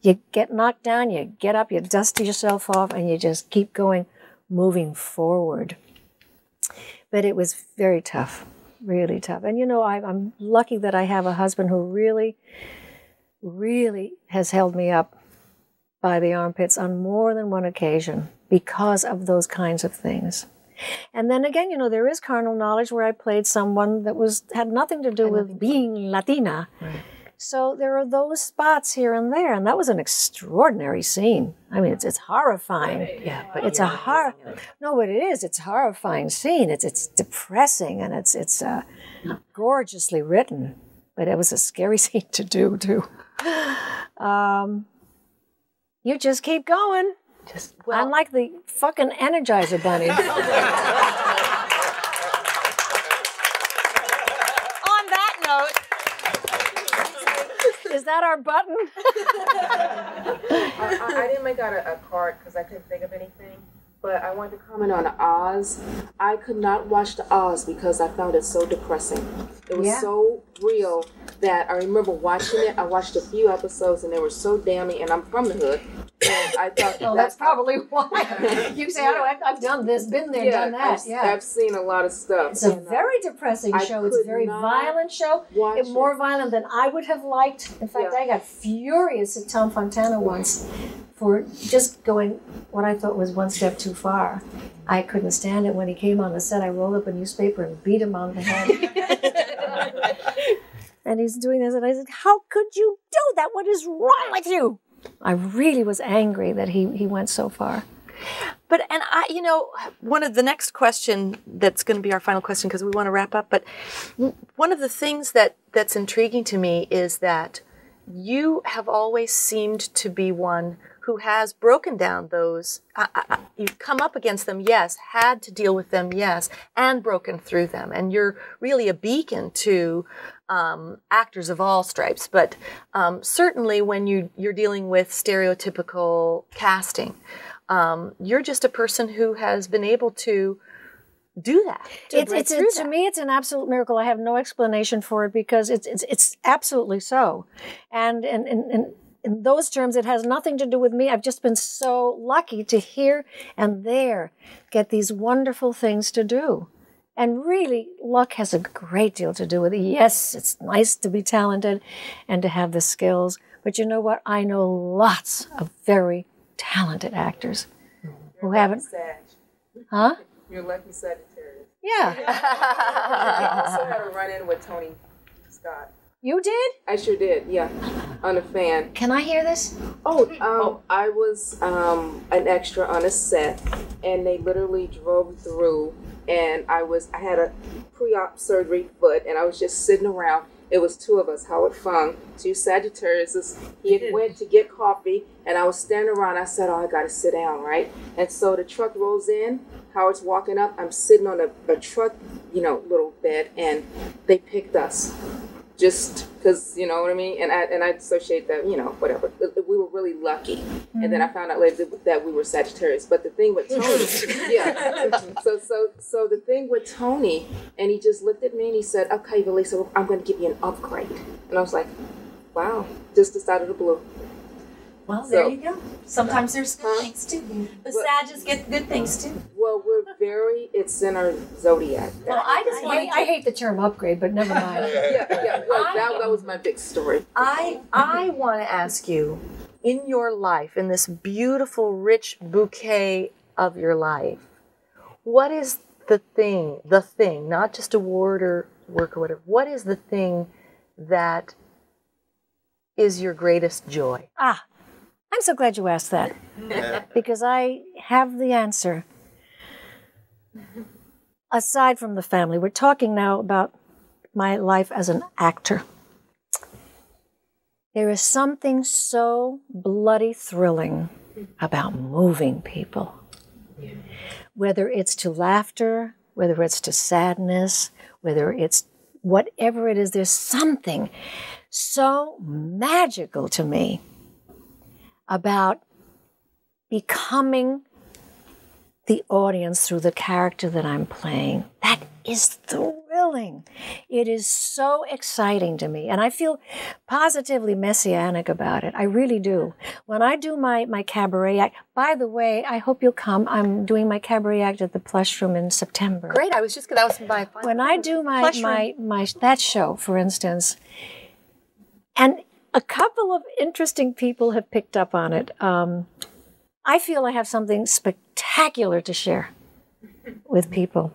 You get knocked down, you get up, you dust yourself off, and you just keep going, moving forward. But it was very tough, really tough. And you know, I'm lucky that I have a husband who really, really has held me up by the armpits on more than one occasion because of those kinds of things. And then again, you know, there is carnal knowledge where I played someone that had nothing to do with being Latina. Right. So there are those spots here and there, and that was an extraordinary scene. I mean, it's horrifying. Yeah, but it's no, but it is. It's a horrifying scene. It's depressing, and it's gorgeously written. But it was a scary scene to do too. You just keep going. I'm like the fucking Energizer Bunny. On that note. Is that our button? I didn't make out a card because I couldn't think of anything, but I wanted to comment on Oz. I could not watch the Oz because I found it so depressing. It was so real that I remember watching it. I watched a few episodes and they were so damning, and I'm from the hood. And I thought that's probably why. You say, I've done this, been there, done that. I've seen a lot of stuff. It's a very depressing show. It's a very violent show. It's more violent than I would have liked. In fact, I got furious at Tom Fontana once for just going what I thought was one step too far. I couldn't stand it. When he came on the set, I rolled up a newspaper and beat him on the head. And he's doing this, and I said, how could you do that? What is wrong with you? I really was angry that he went so far. But, and I, you know, one of the next question that's going to be our final question because we want to wrap up, but one of the things that's intriguing to me is that you have always seemed to be one who has broken down those, you've come up against them, yes, had to deal with them, yes, and broken through them. And you're really a beacon to actors of all stripes. But certainly when you're dealing with stereotypical casting, you're just a person who has been able to do that. To me, it's an absolute miracle. I have no explanation for it because it's absolutely so. And in those terms, it has nothing to do with me. I've just been so lucky to here and there get these wonderful things to do. And really, luck has a great deal to do with it. Yes, it's nice to be talented and to have the skills. But you know what? I know lots of very talented actors who haven't... Huh? You're lucky Sagittarius. Yeah. I also had a run-in with Tony Scott. You did? I sure did, yeah. On a fan. Can I hear this? I was an extra on a set, and they literally drove through, and I had a pre-op surgery foot, and I was just sitting around. It was two of us, Howard Fung, two Sagittariuses. He had went to get coffee, and I was standing around. I said, I got to sit down, right? And so the truck rolls in. Howard's walking up. I'm sitting on a truck, little bed, and they picked us. Just because, you know what I mean? And I associate that, whatever. We were really lucky. Mm-hmm. And then I found out later that we were Sagittarius. But the thing with Tony, So the thing with Tony, and he just looked at me and he said, okay, Valisa, I'm going to give you an upgrade. And I was like, wow, just out of the blue. Well, there you go. Sometimes there's good things too. The Sages get good things too. Well, it's in our zodiac. Well, I hate the term upgrade, but never mind. Well, that was my big story. I want to ask you, in your life, in this beautiful, rich bouquet of your life, what is the thing, not just a word or work or whatever, what is the thing that is your greatest joy? I'm so glad you asked that, because I have the answer. Aside from the family, we're talking now about my life as an actor. There is something so bloody thrilling about moving people. Whether it's to laughter, whether it's to sadness, whether it's whatever it is, there's something so magical to me about becoming the audience through the character that I'm playing. That is thrilling. It is so exciting to me. And I feel positively messianic about it. I really do. When I do my cabaret act, by the way, I hope you'll come. I'm doing my cabaret act at the Plush Room in September. Great. That was my final. When I do my that show, for instance, and a couple of interesting people have picked up on it. I feel I have something spectacular to share with people.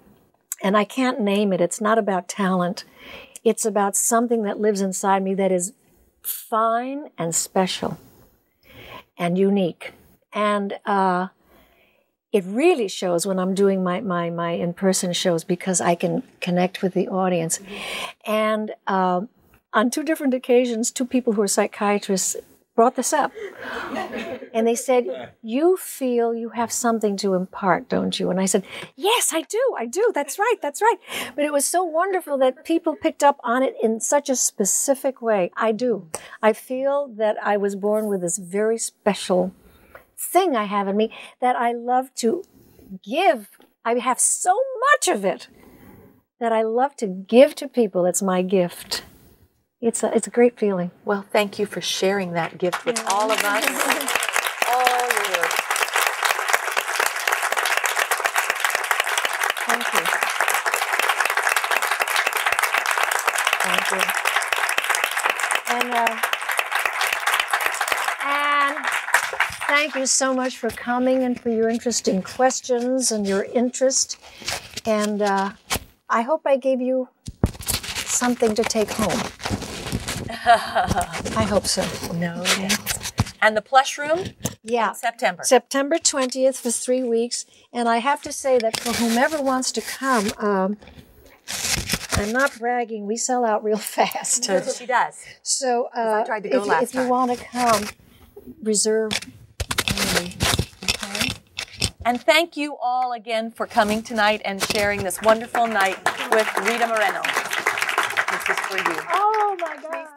And I can't name it. It's not about talent. It's about something that lives inside me that is fine and special and unique. And it really shows when I'm doing my in-person shows, because I can connect with the audience. And on 2 different occasions, 2 people who are psychiatrists brought this up. And they said, you feel you have something to impart, don't you? And I said, yes, I do. That's right. But it was so wonderful that people picked up on it in such a specific way. I do. I feel that I was born with this very special thing I have in me that I love to give. I have so much of it that I love to give to people. It's my gift. It's a great feeling. Well, thank you for sharing that gift with all of us. All yours. Thank you. Thank you. And thank you so much for coming and for your interesting questions and your interest. And I hope I gave you something to take home. I hope so. No. And the Plush Room? Yeah. September 20th for 3 weeks. And I have to say that for whomever wants to come, I'm not bragging, we sell out real fast. She does. So I tried to go if you want to come, reserve early. Okay? And thank you all again for coming tonight and sharing this wonderful night with Rita Moreno. This is for you. Oh my God.